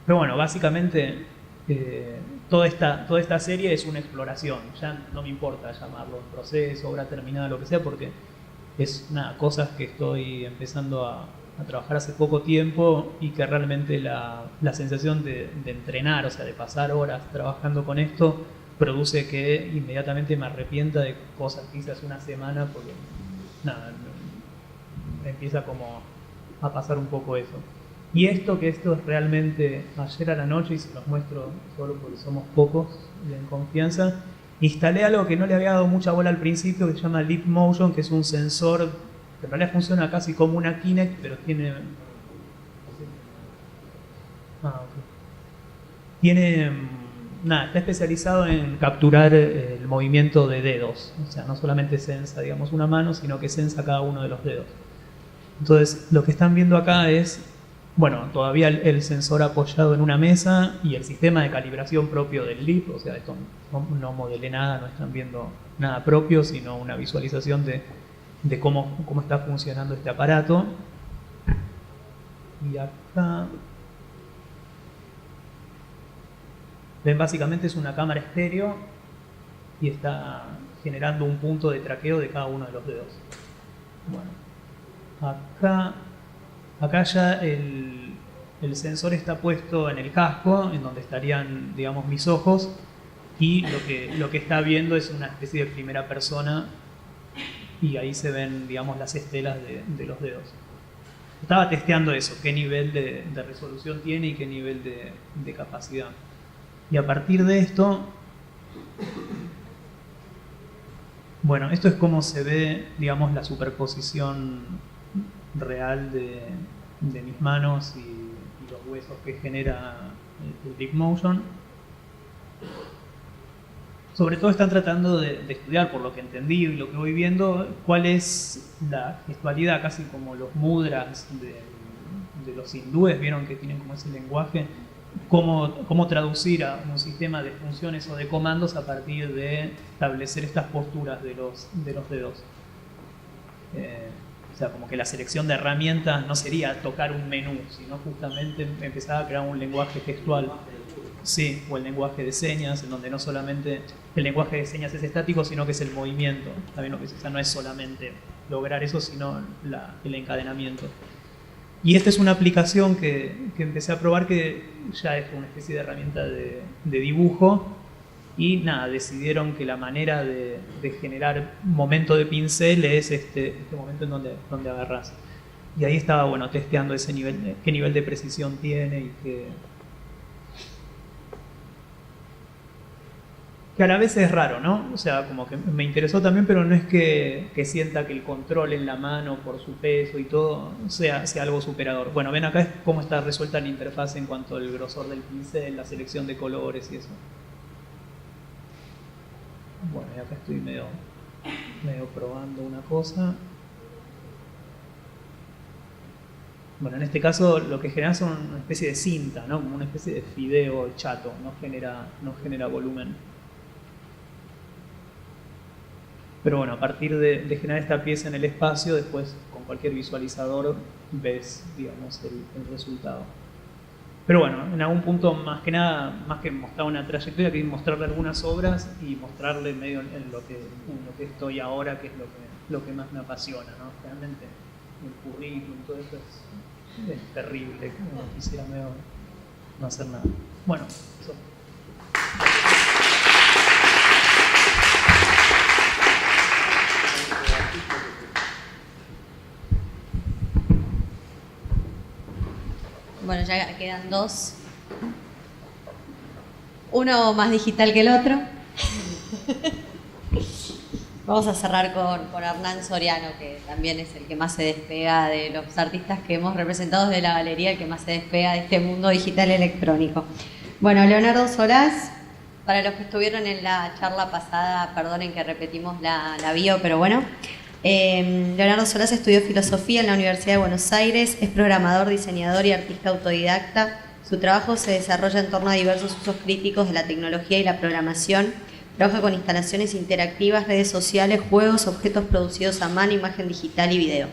Pero bueno, básicamente toda esta serie es una exploración. Ya no me importa llamarlo proceso, obra terminada, lo que sea, porque es cosas que estoy empezando a trabajar hace poco tiempo, y que realmente la sensación de entrenar, o sea, de pasar horas trabajando con esto, produce que inmediatamente me arrepienta de cosas que hice hace una semana, porque empieza como a pasar un poco eso. Y esto es realmente ayer a la noche, y se los muestro solo porque somos pocos y en confianza, instalé algo que no le había dado mucha bola al principio, que se llama Leap Motion, que es un sensor que en realidad funciona casi como una Kinect, pero tiene está especializado en capturar el movimiento de dedos. O sea, no solamente sensa, digamos, una mano, sino que sensa cada uno de los dedos. Entonces, lo que están viendo acá es, bueno, todavía el sensor apoyado en una mesa y el sistema de calibración propio del Leap. O sea, esto no modelé nada, no están viendo nada propio, sino una visualización de cómo está funcionando este aparato. Y acá... Ven, básicamente es una cámara estéreo y está generando un punto de traqueo de cada uno de los dedos. Bueno, acá ya el sensor está puesto en el casco, en donde estarían, digamos, mis ojos, y lo que está viendo es una especie de primera persona, y ahí se ven, digamos, las estelas de los dedos. Estaba testeando eso, qué nivel de resolución tiene y qué nivel de capacidad. Y a partir de esto, bueno, esto es como se ve, digamos, la superposición real de mis manos y los huesos que genera el Leapmotion. Sobre todo están tratando de estudiar, por lo que entendí y lo que voy viendo, cuál es la gestualidad, casi como los mudras de los hindúes, vieron que tienen como ese lenguaje, cómo traducir a un sistema de funciones o de comandos a partir de establecer estas posturas de los dedos. O sea, como que la selección de herramientas no sería tocar un menú, sino justamente empezar a crear un lenguaje gestual. Sí, o el lenguaje de señas, en donde no solamente el lenguaje de señas es estático, sino que es el movimiento. También lo que no es solamente lograr eso, sino el encadenamiento. Y esta es una aplicación que empecé a probar, que ya es una especie de herramienta de dibujo. Y nada, decidieron que la manera de generar momento de pincel es este momento en donde agarrás. Y ahí estaba, bueno, testeando ese nivel, qué nivel de precisión tiene y que a la vez es raro, ¿no? O sea, como que me interesó también, pero no es que sienta que el control en la mano por su peso y todo sea algo superador. Bueno, ven acá es cómo está resuelta la interfaz en cuanto al grosor del pincel, la selección de colores y eso. Bueno, y acá estoy medio probando una cosa. Bueno, en este caso lo que genera son una especie de cinta, ¿no? Como una especie de fideo chato, no genera volumen. Pero bueno, a partir de generar esta pieza en el espacio, después con cualquier visualizador ves, digamos, el resultado. Pero bueno, en algún punto, más que nada, más que mostrar una trayectoria, quería mostrarle algunas obras y mostrarle medio en lo que estoy ahora, que es lo que más me apasiona, ¿no? Realmente el currículum, todo eso es terrible, no quisiera medio no hacer nada. Bueno, eso. Bueno, ya quedan dos. Uno más digital que el otro. Vamos a cerrar con Hernán Soriano, que también es el que más se despega de los artistas que hemos representado de la galería, el que más se despega de este mundo digital electrónico. Bueno, Leonardo Solás, para los que estuvieron en la charla pasada, perdonen que repetimos la bio, pero bueno. Leonardo Solás estudió filosofía en la Universidad de Buenos Aires, es programador, diseñador y artista autodidacta. Su trabajo se desarrolla en torno a diversos usos críticos de la tecnología y la programación. Trabaja con instalaciones interactivas, redes sociales, juegos, objetos producidos a mano, imagen digital y video.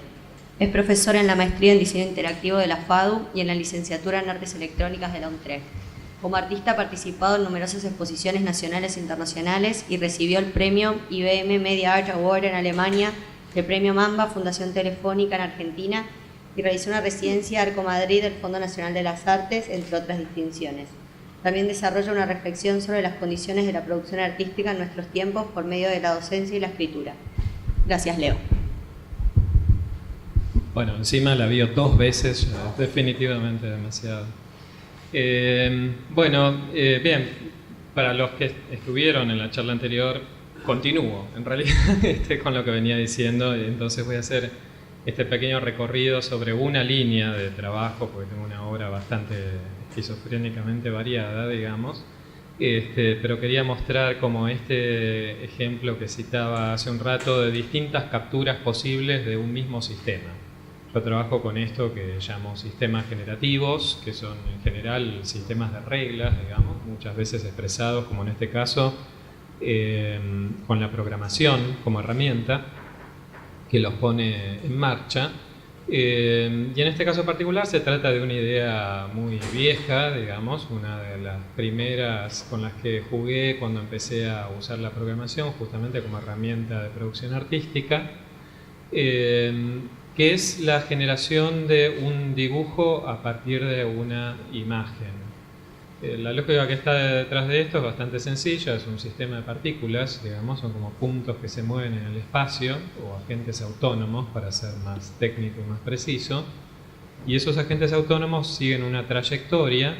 Es profesor en la maestría en diseño interactivo de la FADU y en la licenciatura en artes electrónicas de la UNTREF. Como artista ha participado en numerosas exposiciones nacionales e internacionales y recibió el premio IBM Media Art Award en Alemania, el premio Mamba, Fundación Telefónica en Argentina, y realizó una residencia Arco Madrid del Fondo Nacional de las Artes, entre otras distinciones. También desarrolla una reflexión sobre las condiciones de la producción artística en nuestros tiempos por medio de la docencia y la escritura. Gracias, Leo. Bueno, encima la vi 2 veces, definitivamente demasiado. Bien, para los que estuvieron en la charla anterior, continúo en realidad con lo que venía diciendo, y entonces voy a hacer este pequeño recorrido sobre una línea de trabajo, porque tengo una obra bastante esquizofrénicamente variada, digamos, pero quería mostrar como este ejemplo que citaba hace un rato de distintas capturas posibles de un mismo sistema. Yo trabajo con esto que llamo sistemas generativos, que son en general sistemas de reglas, digamos, muchas veces expresados, como en este caso, con la programación como herramienta que los pone en marcha. Y en este caso particular se trata de una idea muy vieja, digamos, una de las primeras con las que jugué cuando empecé a usar la programación justamente como herramienta de producción artística, que es la generación de un dibujo a partir de una imagen. La lógica que está detrás de esto es bastante sencilla, es un sistema de partículas, digamos, son como puntos que se mueven en el espacio o agentes autónomos, para ser más técnico y más preciso, y esos agentes autónomos siguen una trayectoria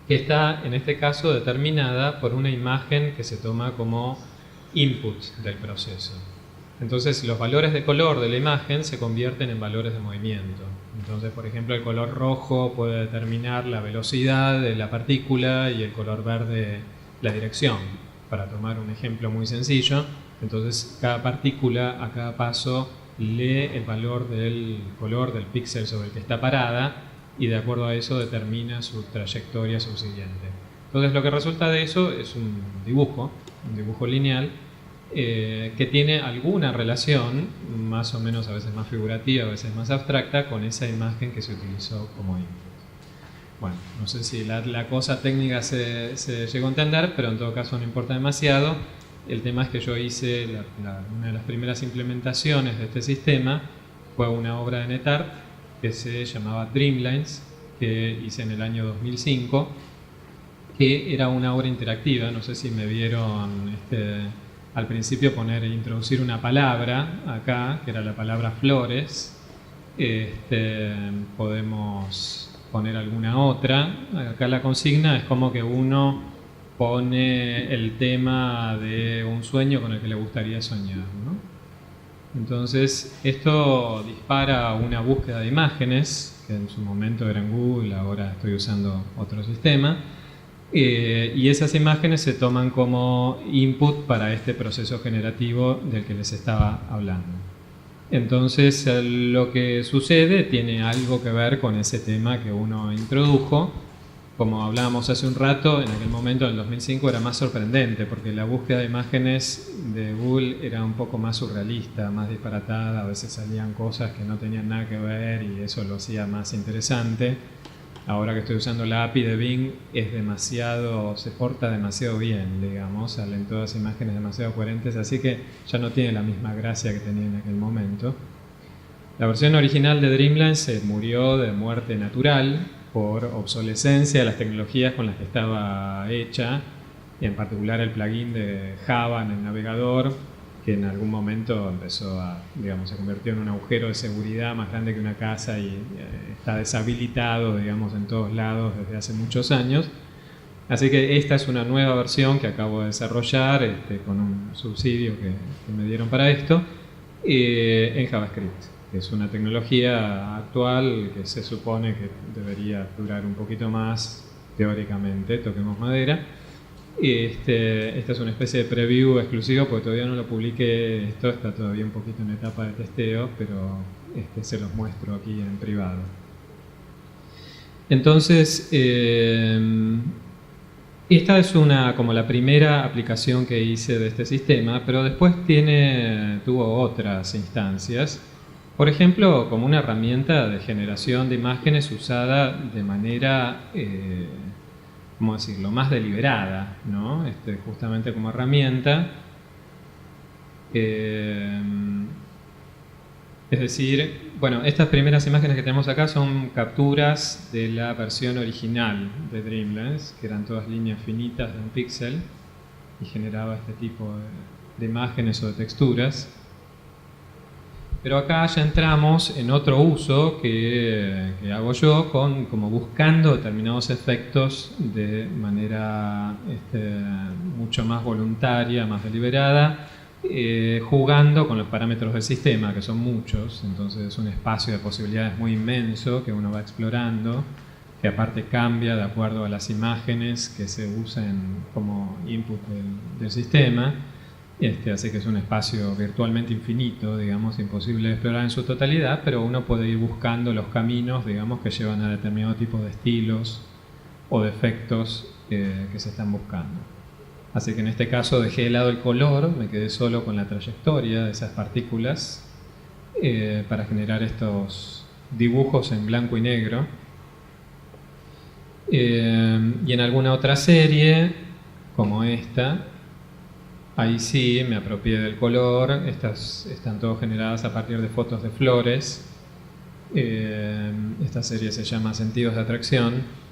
que está en este caso determinada por una imagen que se toma como input del proceso. Entonces los valores de color de la imagen se convierten en valores de movimiento. Entonces, por ejemplo, el color rojo puede determinar la velocidad de la partícula y el color verde la dirección, para tomar un ejemplo muy sencillo. Entonces cada partícula a cada paso lee el valor del color del píxel sobre el que está parada y de acuerdo a eso determina su trayectoria subsiguiente. Entonces lo que resulta de eso es un dibujo lineal, que tiene alguna relación, más o menos a veces más figurativa, a veces más abstracta, con esa imagen que se utilizó como input. Bueno, no sé si la cosa técnica se llegó a entender, pero en todo caso no importa demasiado. El tema es que yo hice una de las primeras implementaciones de este sistema, fue una obra de NetArt que se llamaba Dreamlines, que hice en el año 2005, que era una obra interactiva. No sé si me vieron al principio introducir una palabra acá, que era la palabra flores. Podemos poner alguna otra. Acá la consigna es como que uno pone el tema de un sueño con el que le gustaría soñar, ¿no? Entonces esto dispara una búsqueda de imágenes, que en su momento era en Google, ahora estoy usando otro sistema. Y esas imágenes se toman como input para este proceso generativo del que les estaba hablando. Entonces lo que sucede tiene algo que ver con ese tema que uno introdujo. Como hablábamos hace un rato, en aquel momento, en el 2005, era más sorprendente porque la búsqueda de imágenes de Google era un poco más surrealista, más disparatada, a veces salían cosas que no tenían nada que ver y eso lo hacía más interesante. Ahora que estoy usando la API de Bing se porta demasiado bien, digamos, salen todas imágenes demasiado coherentes, así que ya no tiene la misma gracia que tenía en aquel momento. La versión original de Dreamlines se murió de muerte natural por obsolescencia de las tecnologías con las que estaba hecha, y en particular el plugin de Java en el navegador, que en algún momento empezó se convirtió en un agujero de seguridad más grande que una casa y está deshabilitado, digamos, en todos lados desde hace muchos años. Así que esta es una nueva versión que acabo de desarrollar con un subsidio que me dieron para esto, en JavaScript, que es una tecnología actual que se supone que debería durar un poquito más, teóricamente, toquemos madera. Esta es una especie de preview exclusivo porque todavía no lo publiqué, esto está todavía un poquito en etapa de testeo, pero se los muestro aquí en privado. Entonces, esta es como la primera aplicación que hice de este sistema, pero después tuvo otras instancias. Por ejemplo, como una herramienta de generación de imágenes usada de manera ¿cómo decirlo?, más deliberada, ¿no? Justamente como herramienta. Es decir, bueno, estas primeras imágenes que tenemos acá son capturas de la versión original de Dreamlines, que eran todas líneas finitas de un píxel y generaba este tipo de imágenes o de texturas. Pero acá ya entramos en otro uso que hago yo, como buscando determinados efectos de manera mucho más voluntaria, más deliberada, jugando con los parámetros del sistema, que son muchos. Entonces es un espacio de posibilidades muy inmenso que uno va explorando, que aparte cambia de acuerdo a las imágenes que se usan como input del sistema. Así que es un espacio virtualmente infinito, digamos, imposible de explorar en su totalidad, pero uno puede ir buscando los caminos, digamos, que llevan a determinado tipo de estilos o de efectos que se están buscando. Así que en este caso dejé de lado el color, me quedé solo con la trayectoria de esas partículas para generar estos dibujos en blanco y negro. Y en alguna otra serie, como esta, ahí sí me apropié del color. Estas están todas generadas a partir de fotos de flores. Esta serie se llama Sentidos de Atracción.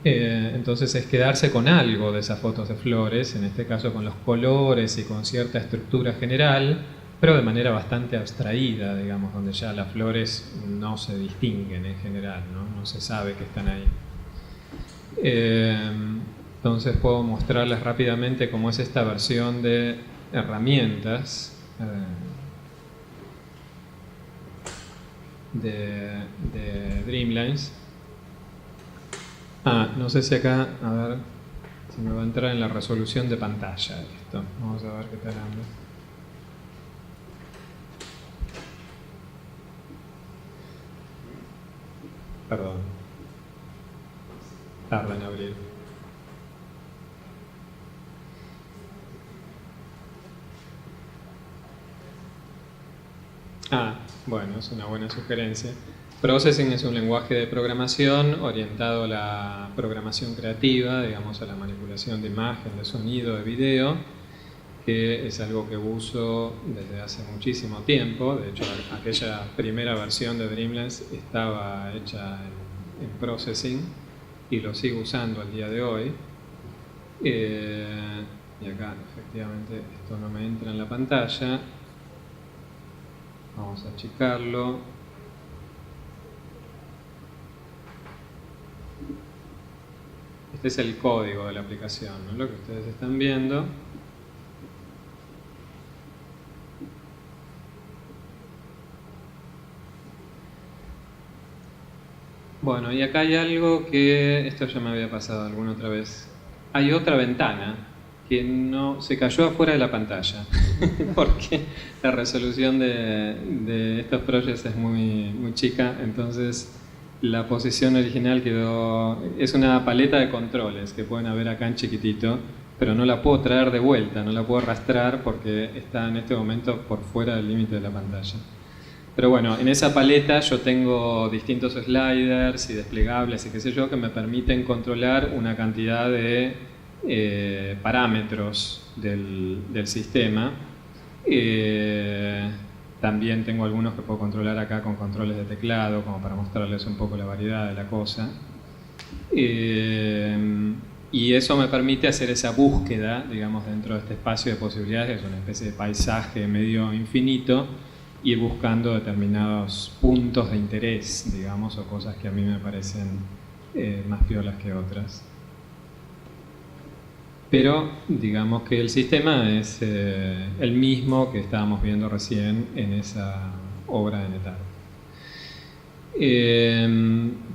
Entonces es quedarse con algo de esas fotos de flores, en este caso con los colores y con cierta estructura general, pero de manera bastante abstraída, digamos, donde ya las flores no se distinguen en general, no se sabe que están ahí. Entonces puedo mostrarles rápidamente cómo es esta versión de herramientas de Dreamlines. No sé si acá, a ver si me va a entrar en la resolución de pantalla esto. Vamos a ver qué tal anda. Perdón. Tarda en abrir. Bueno, es una buena sugerencia. Processing es un lenguaje de programación orientado a la programación creativa, digamos, a la manipulación de imagen, de sonido, de video, que es algo que uso desde hace muchísimo tiempo. De hecho, aquella primera versión de Dreamlines estaba hecha en Processing y lo sigo usando al día de hoy. Y acá, efectivamente, esto no me entra en la pantalla. Vamos a achicarlo. Este es el código de la aplicación, ¿no? Lo que ustedes están viendo. Bueno, y acá hay algo que, esto ya me había pasado alguna otra vez. Hay otra ventana que no se cayó afuera de la pantalla porque la resolución de estos projects es muy chica, entonces la posición original quedó... Es una paleta de controles que pueden ver acá en chiquitito, pero no la puedo traer de vuelta, no la puedo arrastrar porque está en este momento por fuera del límite de la pantalla. Pero bueno, en esa paleta yo tengo distintos sliders y desplegables y qué sé yo que me permiten controlar una cantidad de parámetros del sistema. También tengo algunos que puedo controlar acá con controles de teclado, como para mostrarles un poco la variedad de la cosa. Y eso me permite hacer esa búsqueda, digamos, dentro de este espacio de posibilidades, que es una especie de paisaje medio infinito, ir buscando determinados puntos de interés, digamos, o cosas que a mí me parecen más piolas que otras. Pero digamos que el sistema es el mismo que estábamos viendo recién en esa obra de Netardt.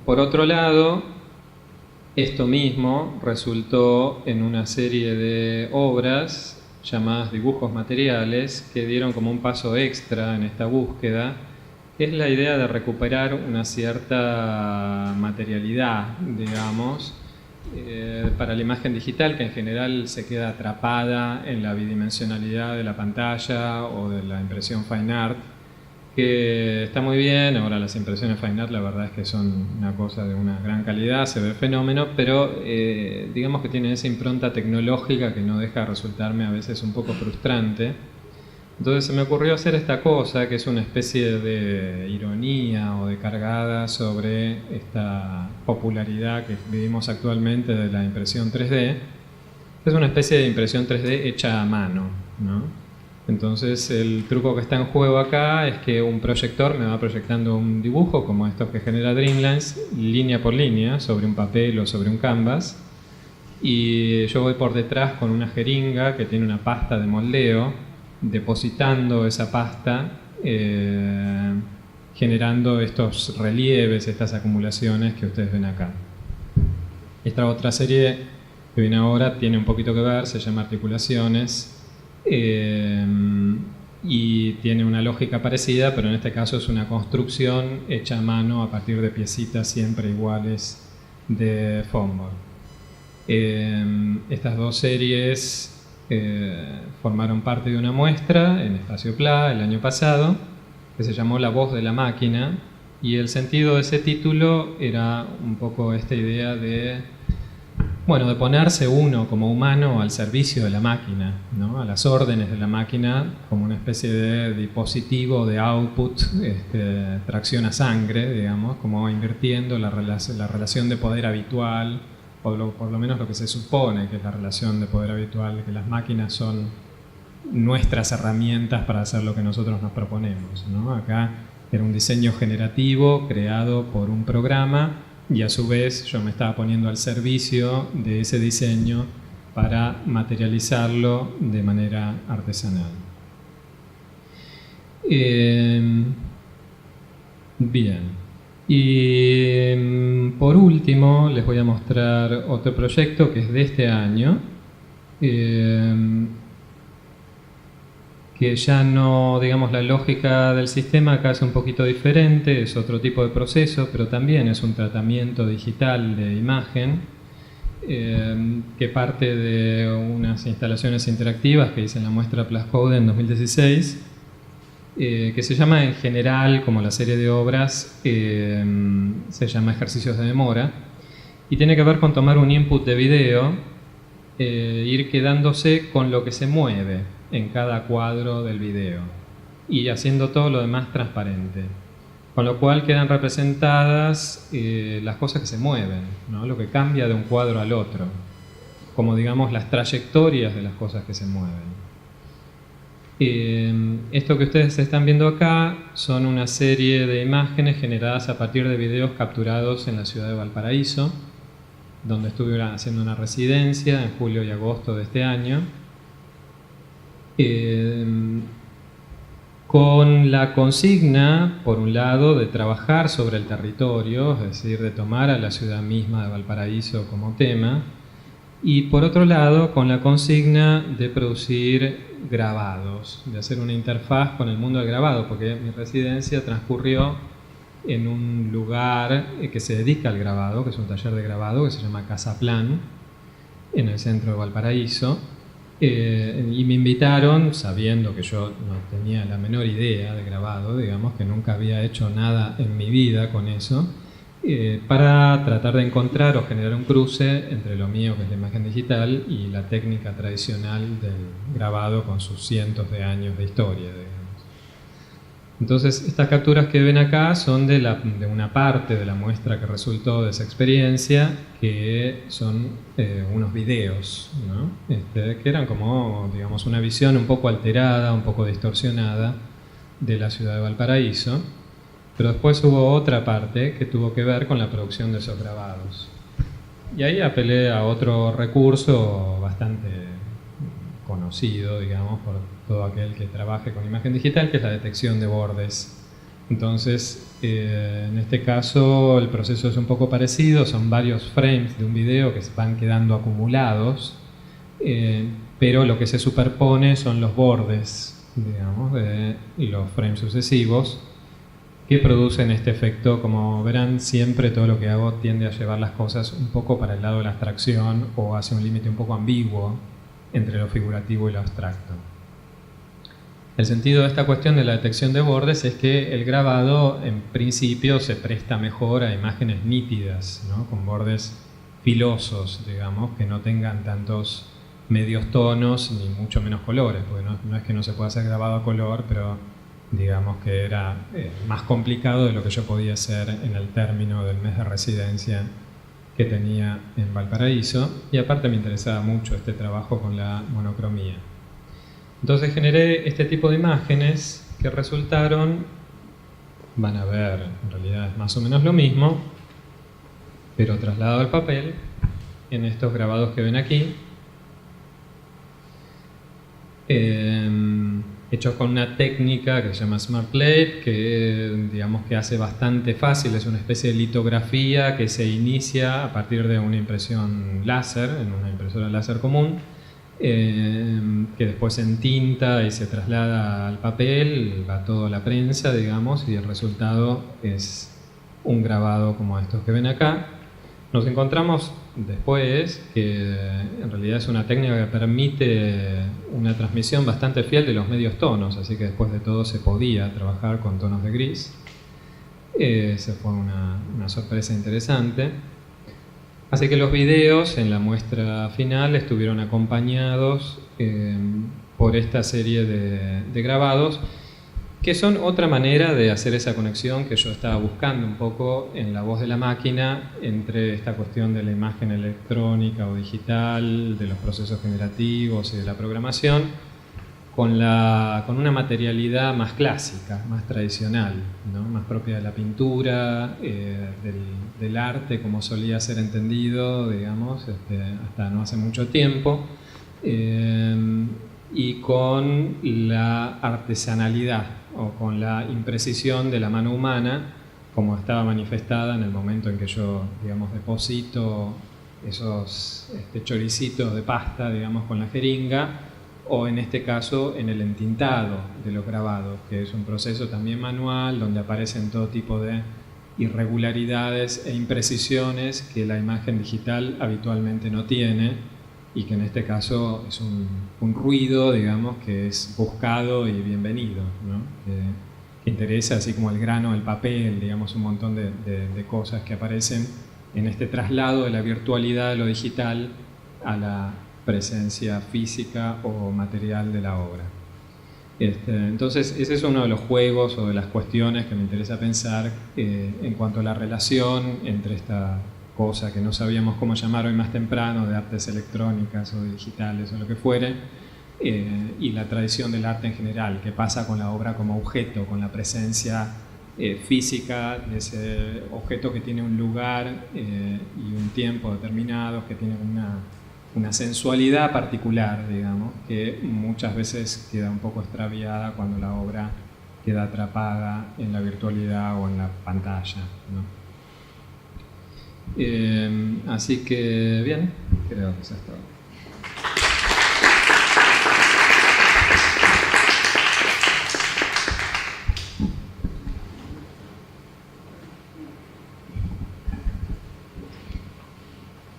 Por otro lado, esto mismo resultó en una serie de obras llamadas dibujos materiales que dieron como un paso extra en esta búsqueda, que es la idea de recuperar una cierta materialidad, digamos, para la imagen digital, que en general se queda atrapada en la bidimensionalidad de la pantalla o de la impresión fine art, que está muy bien. Ahora las impresiones fine art la verdad es que son una cosa de una gran calidad, se ve fenómeno, pero digamos que tiene esa impronta tecnológica que no deja de resultarme a veces un poco frustrante. Entonces se me ocurrió hacer esta cosa, que es una especie de ironía o de cargada sobre esta popularidad que vivimos actualmente de la impresión 3D. Es una especie de impresión 3D hecha a mano, ¿no? Entonces el truco que está en juego acá es que un proyector me va proyectando un dibujo como estos que genera Dreamlines, línea por línea, sobre un papel o sobre un canvas, y yo voy por detrás con una jeringa que tiene una pasta de moldeo, depositando esa pasta, generando estos relieves, estas acumulaciones que ustedes ven acá. Esta otra serie que viene ahora tiene un poquito que ver, se llama Articulaciones, y tiene una lógica parecida, pero en este caso es una construcción hecha a mano a partir de piecitas siempre iguales de foam board. Estas dos series formaron parte de una muestra en Espacio Pla el año pasado, que se llamó La voz de la máquina, y el sentido de ese título era un poco esta idea de, bueno, de ponerse uno como humano al servicio de la máquina, ¿no? A las órdenes de la máquina, como una especie de dispositivo de output, tracción a sangre, digamos, como invirtiendo la relación de poder habitual, o por lo menos lo que se supone que es la relación de poder habitual, que las máquinas son nuestras herramientas para hacer lo que nosotros nos proponemos, ¿no? Acá era un diseño generativo creado por un programa y a su vez yo me estaba poniendo al servicio de ese diseño para materializarlo de manera artesanal. Bien. Y por último les voy a mostrar otro proyecto que es de este año, que ya no, digamos, la lógica del sistema acá es un poquito diferente, es otro tipo de proceso, pero también es un tratamiento digital de imagen que parte de unas instalaciones interactivas que hice en la muestra Plascode en 2016, que se llama en general, como la serie de obras, se llama Ejercicios de Demora, y tiene que ver con tomar un input de video, ir quedándose con lo que se mueve en cada cuadro del video y haciendo todo lo demás transparente, con lo cual quedan representadas las cosas que se mueven, ¿no? Lo que cambia de un cuadro al otro, como digamos las trayectorias de las cosas que se mueven. Esto que ustedes están viendo acá son una serie de imágenes generadas a partir de videos capturados en la ciudad de Valparaíso, donde estuve haciendo una residencia en julio y agosto de este año, con la consigna, por un lado, de trabajar sobre el territorio, es decir, de tomar a la ciudad misma de Valparaíso como tema, y por otro lado, con la consigna de producir grabados, de hacer una interfaz con el mundo del grabado, porque mi residencia transcurrió en un lugar que se dedica al grabado, que es un taller de grabado que se llama Casa Plan, en el centro de Valparaíso. Y me invitaron, sabiendo que yo no tenía la menor idea de grabado, digamos que nunca había hecho nada en mi vida con eso, para tratar de encontrar o generar un cruce entre lo mío, que es la imagen digital, y la técnica tradicional del grabado con sus cientos de años de historia, digamos. Entonces, estas capturas que ven acá son de una parte de la muestra que resultó de esa experiencia, que son unos videos, ¿no? Que eran como, digamos, una visión un poco alterada, un poco distorsionada de la ciudad de Valparaíso. Pero después hubo otra parte que tuvo que ver con la producción de esos grabados. Y ahí apelé a otro recurso bastante conocido, digamos, por todo aquel que trabaje con imagen digital, que es la detección de bordes. Entonces, en este caso el proceso es un poco parecido, son varios frames de un video que se van quedando acumulados, pero lo que se superpone son los bordes, digamos, de los frames sucesivos, que producen este efecto. Como verán, siempre todo lo que hago tiende a llevar las cosas un poco para el lado de la abstracción o hacia un límite un poco ambiguo entre lo figurativo y lo abstracto. El sentido de esta cuestión de la detección de bordes es que el grabado en principio se presta mejor a imágenes nítidas, ¿no? Con bordes filosos, digamos, que no tengan tantos medios tonos ni mucho menos colores, porque no es que no se pueda hacer grabado a color, pero digamos que era más complicado de lo que yo podía hacer en el término del mes de residencia que tenía en Valparaíso, y aparte me interesaba mucho este trabajo con la monocromía. Entonces generé este tipo de imágenes que resultaron, van a ver, en realidad es más o menos lo mismo, pero trasladado al papel, en estos grabados que ven aquí, hechos con una técnica que se llama Smart Plate, que digamos que hace bastante fácil, es una especie de litografía que se inicia a partir de una impresión láser, en una impresora láser común, que después se entinta y se traslada al papel, va todo a la prensa, digamos, y el resultado es un grabado como estos que ven acá. nos encontramos después que en realidad es una técnica que permite una transmisión bastante fiel de los medios tonos, así que después de todo se podía trabajar con tonos de gris. Esa fue una sorpresa interesante. Así que los videos en la muestra final estuvieron acompañados por esta serie de grabados, que son otra manera de hacer esa conexión que yo estaba buscando un poco en la voz de la máquina entre esta cuestión de la imagen electrónica o digital, de los procesos generativos y de la programación, con una materialidad más clásica, más tradicional, ¿no? Más propia de la pintura, del arte como solía ser entendido, digamos, hasta no hace mucho tiempo, y con la artesanalidad o con la imprecisión de la mano humana, como estaba manifestada en el momento en que yo, digamos, deposito esos choricitos de pasta, digamos, con la jeringa, o en este caso en el entintado de los grabados, que es un proceso también manual donde aparecen todo tipo de irregularidades e imprecisiones que la imagen digital habitualmente no tiene, y que en este caso es un ruido, digamos, que es buscado y bienvenido, ¿no? Que interesa, así como el grano, el papel, digamos, un montón de cosas que aparecen en este traslado de la virtualidad de lo digital a la presencia física o material de la obra. Entonces, ese es uno de los juegos o de las cuestiones que me interesa pensar en cuanto a la relación entre esta cosa que no sabíamos cómo llamar hoy más temprano, de artes electrónicas o digitales o lo que fuere, y la tradición del arte en general, que pasa con la obra como objeto, con la presencia física de ese objeto que tiene un lugar y un tiempo determinados, que tiene una sensualidad particular, digamos, que muchas veces queda un poco extraviada cuando la obra queda atrapada en la virtualidad o en la pantalla, ¿no? Así que, bien, creo que eso es todo.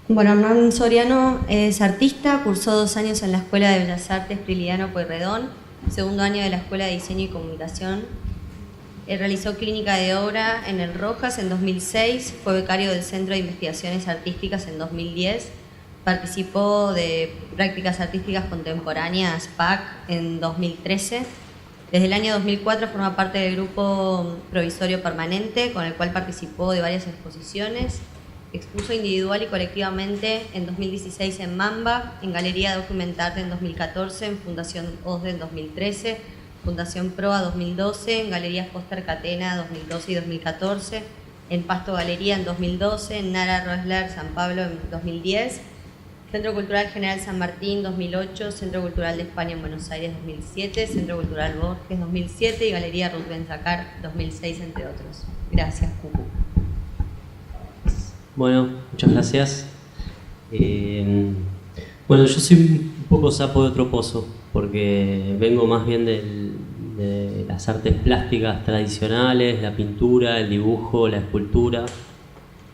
Bueno, Hernán Soriano es artista, cursó 2 años en la Escuela de Bellas Artes Prilidiano Pueyrredón, segundo año de la Escuela de Diseño y Comunicación. Realizó clínica de obra en el Rojas en 2006, fue becario del Centro de Investigaciones Artísticas en 2010, participó de Prácticas Artísticas Contemporáneas PAC en 2013. Desde el año 2004 forma parte del Grupo Provisorio Permanente, con el cual participó de varias exposiciones. Expuso individual y colectivamente en 2016 en Mamba, en Galería Documentarte en 2014, en Fundación OSDE en 2013, Fundación Proa 2012, en Galerías Póster Catena 2012 y 2014, en Pasto Galería en 2012, en Nara Rosler San Pablo en 2010, Centro Cultural General San Martín 2008, Centro Cultural de España en Buenos Aires 2007, Centro Cultural Borges 2007 y Galería Ruth Ben-Zacar 2006, entre otros. Gracias, Cucu. Bueno, muchas gracias. Bueno, yo soy un poco sapo de otro pozo, porque vengo más bien de las artes plásticas tradicionales, la pintura, el dibujo, la escultura,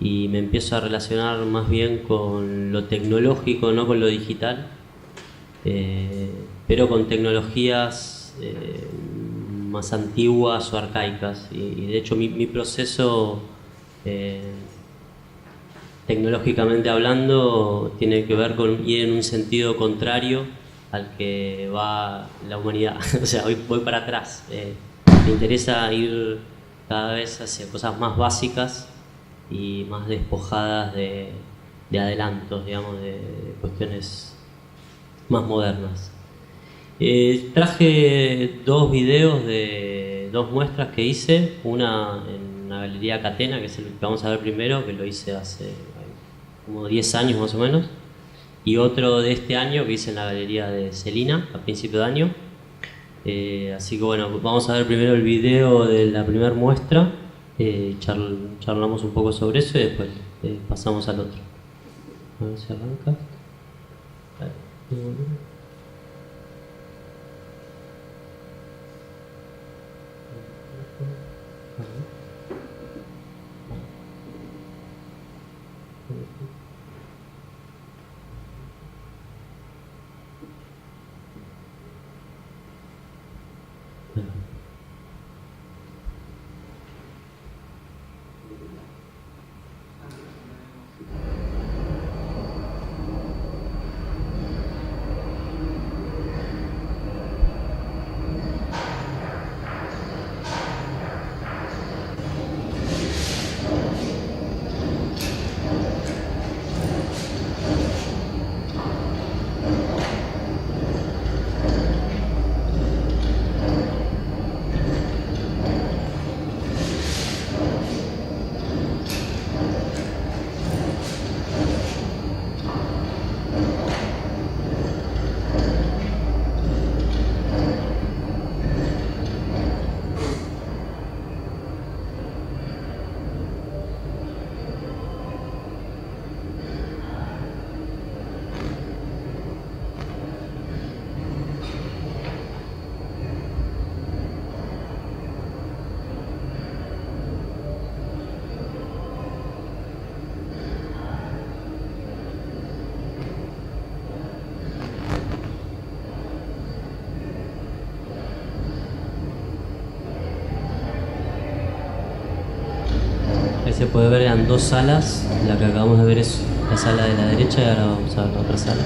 y me empiezo a relacionar más bien con lo tecnológico, no con lo digital, pero con tecnologías más antiguas o arcaicas. Y de hecho mi proceso, tecnológicamente hablando, tiene que ver con ir en un sentido contrario al que va la humanidad. O sea, voy para atrás. Me interesa ir cada vez hacia cosas más básicas y más despojadas de adelantos, digamos, de cuestiones más modernas. Traje 2 videos de 2 muestras que hice, una en la Galería Catena, que es el que vamos a ver primero, que lo hice hace como 10 años más o menos, y otro de este año que hice en la Galería de Celina a principio de año. Así que bueno, vamos a ver primero el video de la primera muestra, charlamos un poco sobre eso y después pasamos al otro. A ver si arranca. se puede ver en dos salas. La que acabamos de ver es la sala de la derecha y ahora vamos a ver la otra sala.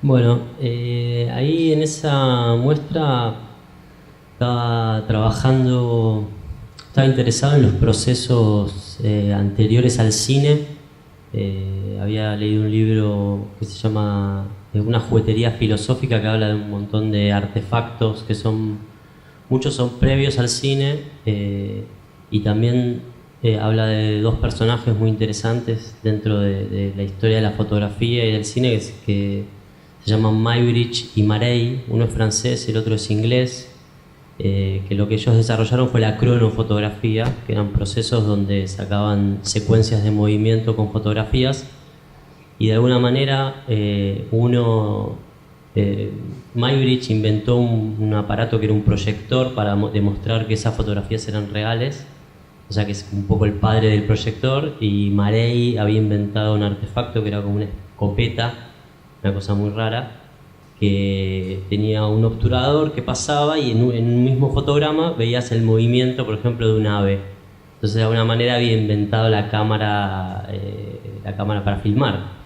Bueno, ahí en esa muestra estaba interesado en los procesos anteriores al cine. Había leído un libro que se llama Una juguetería filosófica, que habla de un montón de artefactos que muchos son previos al cine, y también habla de dos personajes muy interesantes dentro de la historia de la fotografía y del cine, que se llaman Muybridge y Marey. Uno es francés y el otro es inglés, que lo que ellos desarrollaron fue la cronofotografía, que eran procesos donde sacaban secuencias de movimiento con fotografías, y de alguna manera Muybridge inventó un aparato que era un proyector para demostrar que esas fotografías eran reales, o sea que es un poco el padre del proyector, y Marey había inventado un artefacto que era como una escopeta, una cosa muy rara, que tenía un obturador que pasaba y en un mismo fotograma veías el movimiento, por ejemplo, de un ave. Entonces de alguna manera había inventado la cámara para filmar.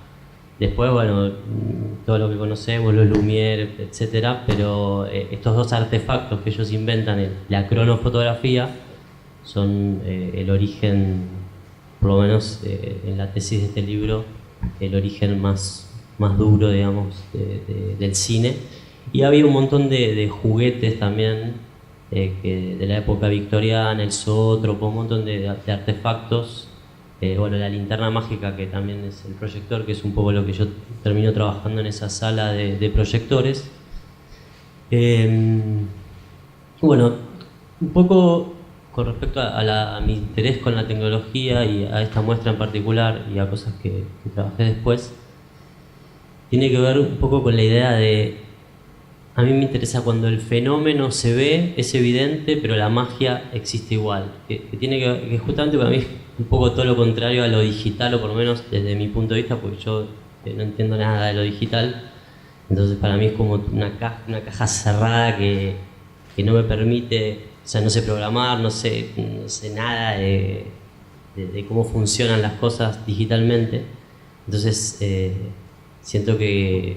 Después, bueno, todo lo que conocemos, los Lumière, etcétera, pero estos dos artefactos que ellos inventan, la cronofotografía, son el origen, por lo menos en la tesis de este libro, el origen más duro, digamos, del cine. Y había un montón de juguetes también, de la época victoriana, el zoótropo, un montón de artefactos. Bueno, la linterna mágica, que también es el proyector, que es un poco lo que yo termino trabajando en esa sala de proyectores. Bueno, un poco con respecto a mi interés con la tecnología y a esta muestra en particular y a cosas que trabajé después, tiene que ver un poco con la idea de, a mí me interesa cuando el fenómeno se ve, es evidente, pero la magia existe igual. Que justamente para mí es un poco todo lo contrario a lo digital, o por lo menos desde mi punto de vista, porque yo no entiendo nada de lo digital. Entonces para mí es como una caja cerrada que no me permite, o sea, no sé programar, no sé nada de cómo funcionan las cosas digitalmente. Entonces siento que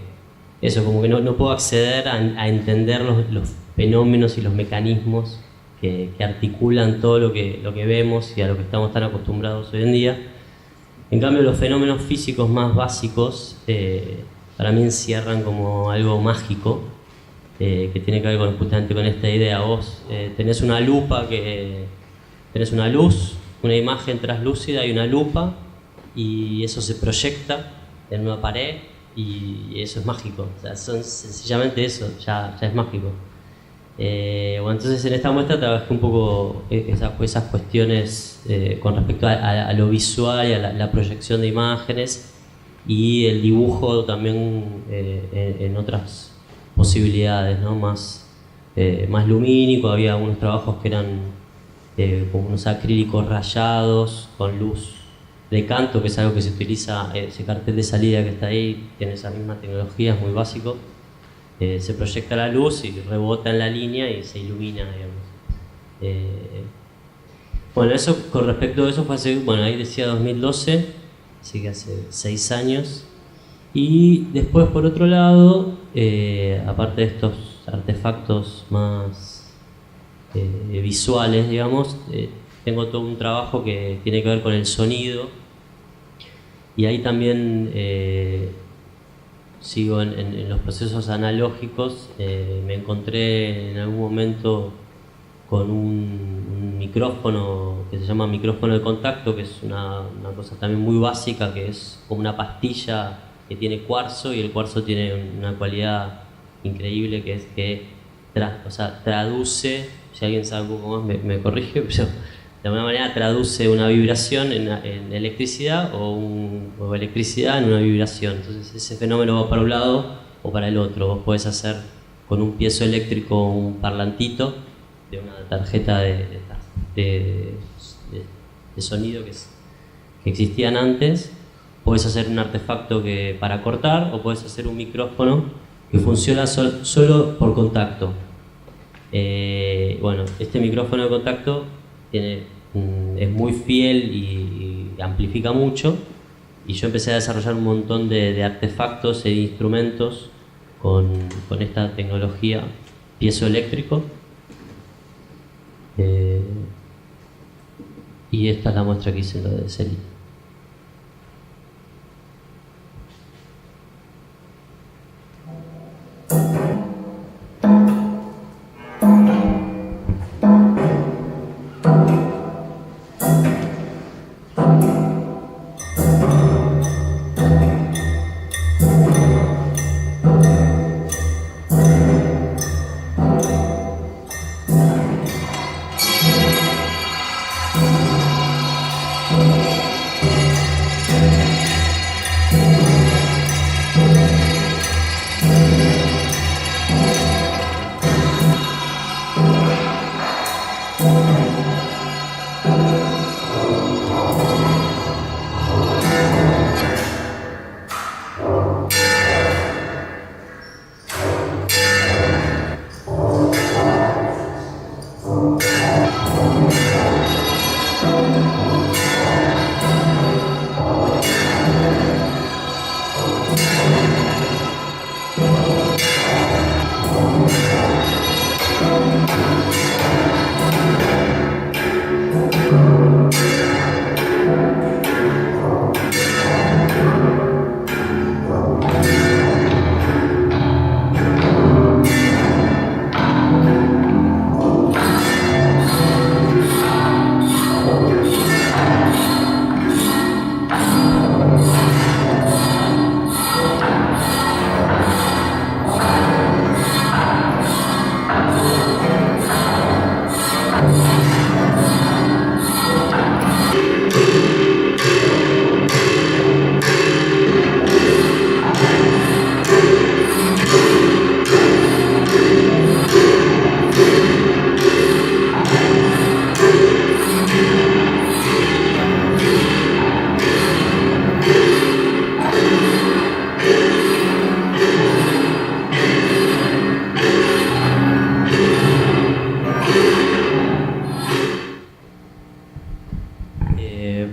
eso, como que no puedo acceder a entender los fenómenos y los mecanismos que articulan todo lo que vemos y a lo que estamos tan acostumbrados hoy en día. En cambio, los fenómenos físicos más básicos para mí encierran como algo mágico que tiene que ver justamente con esta idea. Vos tenés una lupa, tenés una luz, una imagen translúcida y una lupa, y eso se proyecta en una pared y eso es mágico. O sea, sencillamente eso, ya es mágico. Bueno, entonces en esta muestra trabajé un poco esas cuestiones con respecto a lo visual y a la proyección de imágenes y el dibujo también en otras posibilidades, ¿no? Más lumínico. Había algunos trabajos que eran como unos acrílicos rayados con luz de canto, que es algo que se utiliza, ese cartel de salida que está ahí tiene esa misma tecnología, es muy básico. Se proyecta la luz y rebota en la línea y se ilumina, digamos. Bueno, eso con respecto a eso fue hace, bueno, ahí decía 2012, así que hace 6 años. Y después, por otro lado, aparte de estos artefactos más visuales, digamos, tengo todo un trabajo que tiene que ver con el sonido. Y ahí también sigo en los procesos analógicos. Me encontré en algún momento con un micrófono que se llama micrófono de contacto, que es una cosa también muy básica, que es como una pastilla que tiene cuarzo, y el cuarzo tiene una cualidad increíble, que es que traduce, si alguien sabe un poco más me corrige, pero de alguna manera traduce una vibración en electricidad o electricidad en una vibración. Entonces ese fenómeno va para un lado o para el otro. Vos podés hacer con un piezo eléctrico un parlantito de una tarjeta de sonido que existían antes. Podés hacer un artefacto para cortar, o podés hacer un micrófono que funciona solo por contacto. Bueno, este micrófono de contacto es muy fiel y amplifica mucho, y yo empecé a desarrollar un montón de artefactos e instrumentos con esta tecnología piezoeléctrico, y esta es la muestra que hice, lo de Celi.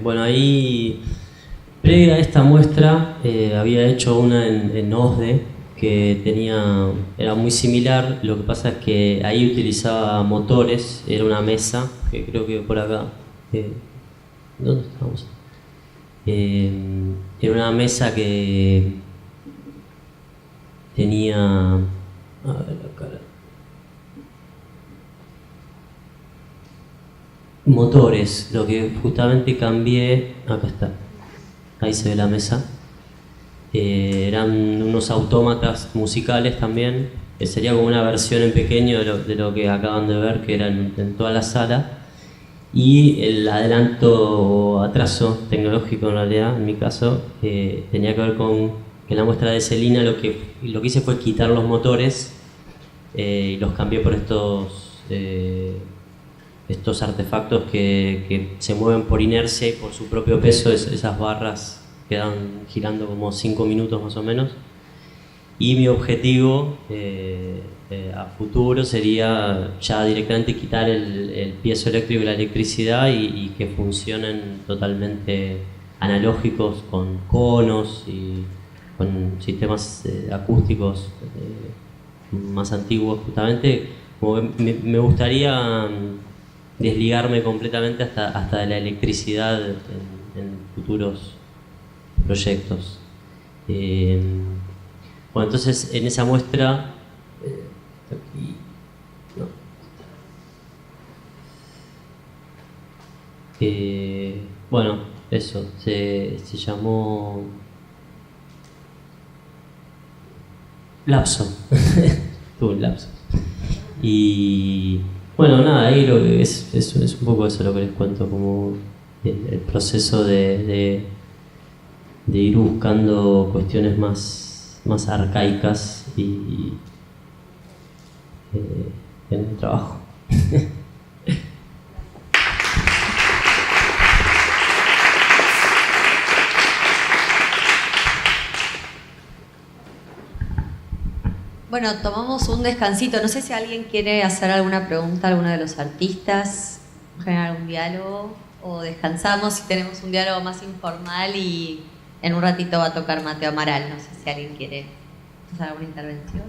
Bueno, ahí, previa a esta muestra, había hecho una en OSDE que era muy similar. Lo que pasa es que ahí utilizaba motores, era una mesa, que creo que por acá, ¿dónde estamos? Era una mesa que tenía... A ver, acá. Motores, lo que justamente cambié... Acá está. Ahí se ve la mesa. Eran unos autómatas musicales también. Sería como una versión en pequeño de lo que acaban de ver, que era en toda la sala. Y el adelanto o atraso tecnológico, en realidad, en mi caso, tenía que ver con que en la muestra de Celina lo que hice fue quitar los motores y los cambié por estos artefactos que se mueven por inercia y por su propio peso. Esas barras quedan girando como 5 minutos más o menos. Y mi objetivo a futuro sería ya directamente quitar el piezo eléctrico y la electricidad y que funcionen totalmente analógicos con conos y con sistemas acústicos más antiguos justamente. Como me gustaría desligarme completamente hasta de la electricidad en futuros proyectos. Bueno, entonces en esa muestra aquí, no. Bueno, eso se llamó lapso. Tuve un lapso. Y bueno, nada, ahí lo que es un poco eso lo que les cuento, como el proceso de ir buscando cuestiones más arcaicas y en el trabajo. Bueno, tomamos un descansito. No sé si alguien quiere hacer alguna pregunta a alguno de los artistas, generar un diálogo, o descansamos y tenemos un diálogo más informal y en un ratito va a tocar Mateo Amaral. No sé si alguien quiere hacer alguna intervención.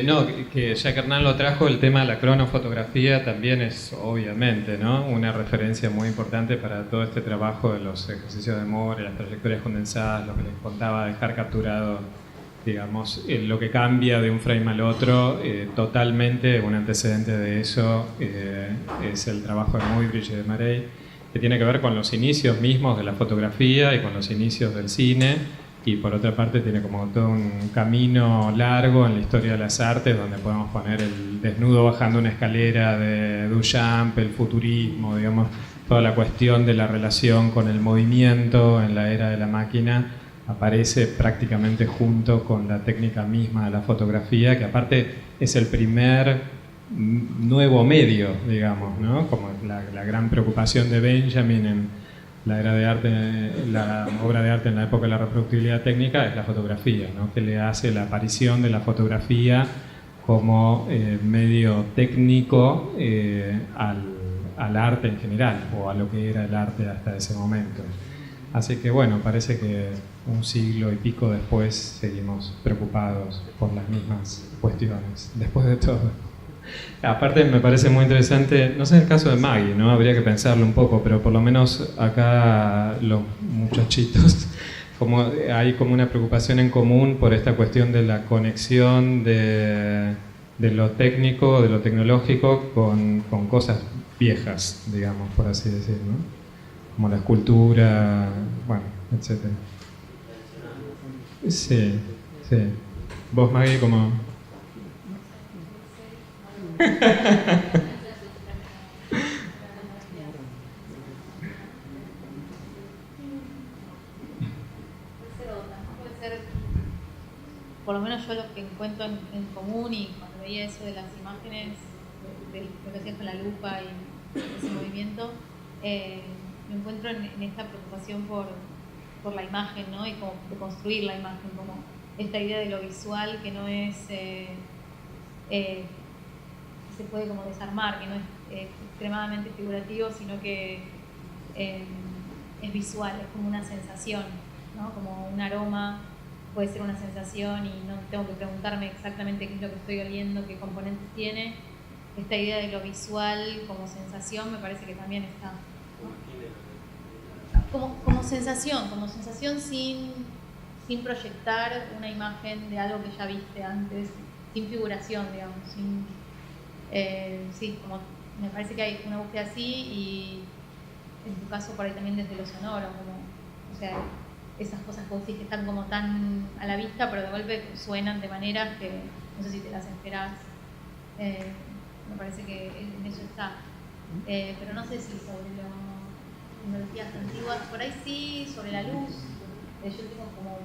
No, que ya que Hernán lo trajo, el tema de la cronofotografía también es obviamente, ¿no?, una referencia muy importante para todo este trabajo de los ejercicios de Moore, las trayectorias condensadas, lo que les contaba, dejar capturado, digamos, lo que cambia de un frame al otro. Totalmente un antecedente de eso es el trabajo de Muybridge y de Marey, que tiene que ver con los inicios mismos de la fotografía y con los inicios del cine. Y por otra parte tiene como todo un camino largo en la historia de las artes, donde podemos poner el desnudo bajando una escalera de Duchamp, el futurismo, digamos, toda la cuestión de la relación con el movimiento en la era de la máquina aparece prácticamente junto con la técnica misma de la fotografía, que aparte es el primer nuevo medio, digamos, ¿no? Como la gran preocupación de Benjamin en la era de arte, la obra de arte en la época de la reproductibilidad técnica es la fotografía, ¿no?, que le hace la aparición de la fotografía como medio técnico al arte en general, o a lo que era el arte hasta ese momento. Así que bueno, parece que un siglo y pico después seguimos preocupados por las mismas cuestiones, después de todo. Aparte me parece muy interesante, no sé en el caso de Maggie, ¿no?, habría que pensarlo un poco, pero por lo menos acá los muchachitos, como hay como una preocupación en común por esta cuestión de la conexión de lo técnico, de lo tecnológico con cosas viejas, digamos, por así decir, ¿no?, como la escultura, bueno, etc. Sí, sí. Vos, Maggie, como... Por lo menos yo lo que encuentro en común, y cuando veía eso de las imágenes, de lo que hacías con la lupa y ese movimiento, me encuentro en esta preocupación por la imagen, ¿no?, y como de construir la imagen, como esta idea de lo visual que no es... se puede como desarmar, que no es extremadamente figurativo, sino que es visual, es como una sensación, ¿no?, como un aroma puede ser una sensación y no tengo que preguntarme exactamente qué es lo que estoy oliendo, qué componentes tiene, esta idea de lo visual como sensación me parece que también está, ¿no? Como sensación sin proyectar una imagen de algo que ya viste antes, sin figuración, digamos, sí, como me parece que hay una búsqueda así, y en tu caso por ahí también desde lo sonoro, como, o sea, esas cosas que vos decís que están como tan a la vista, pero de golpe suenan de maneras que no sé si te las esperás. Me parece que en eso está. Pero no sé si sobre tecnologías antiguas, por ahí sí, sobre la luz. Yo tengo como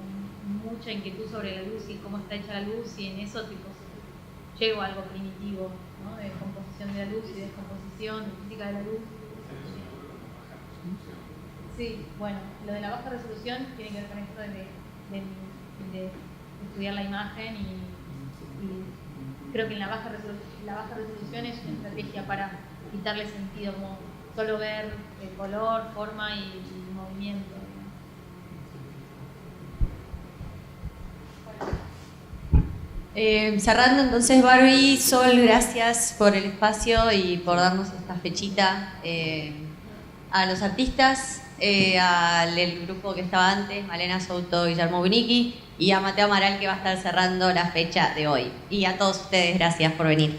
mucha inquietud sobre la luz y cómo está hecha la luz, y en eso tipo llego a algo primitivo, ¿no? De composición de la luz y descomposición, de física de la luz. Sí, bueno, lo de la baja resolución tiene que ver con esto de estudiar la imagen, y creo que en la baja resolución es una estrategia para quitarle sentido, como solo ver el color, forma y movimiento. Cerrando entonces, Barbie, Sol, gracias por el espacio y por darnos esta fechita. A los artistas, al grupo que estaba antes, Malena Souto, Guillermo Bunicki, y a Mateo Amaral, que va a estar cerrando la fecha de hoy. Y a todos ustedes, gracias por venir.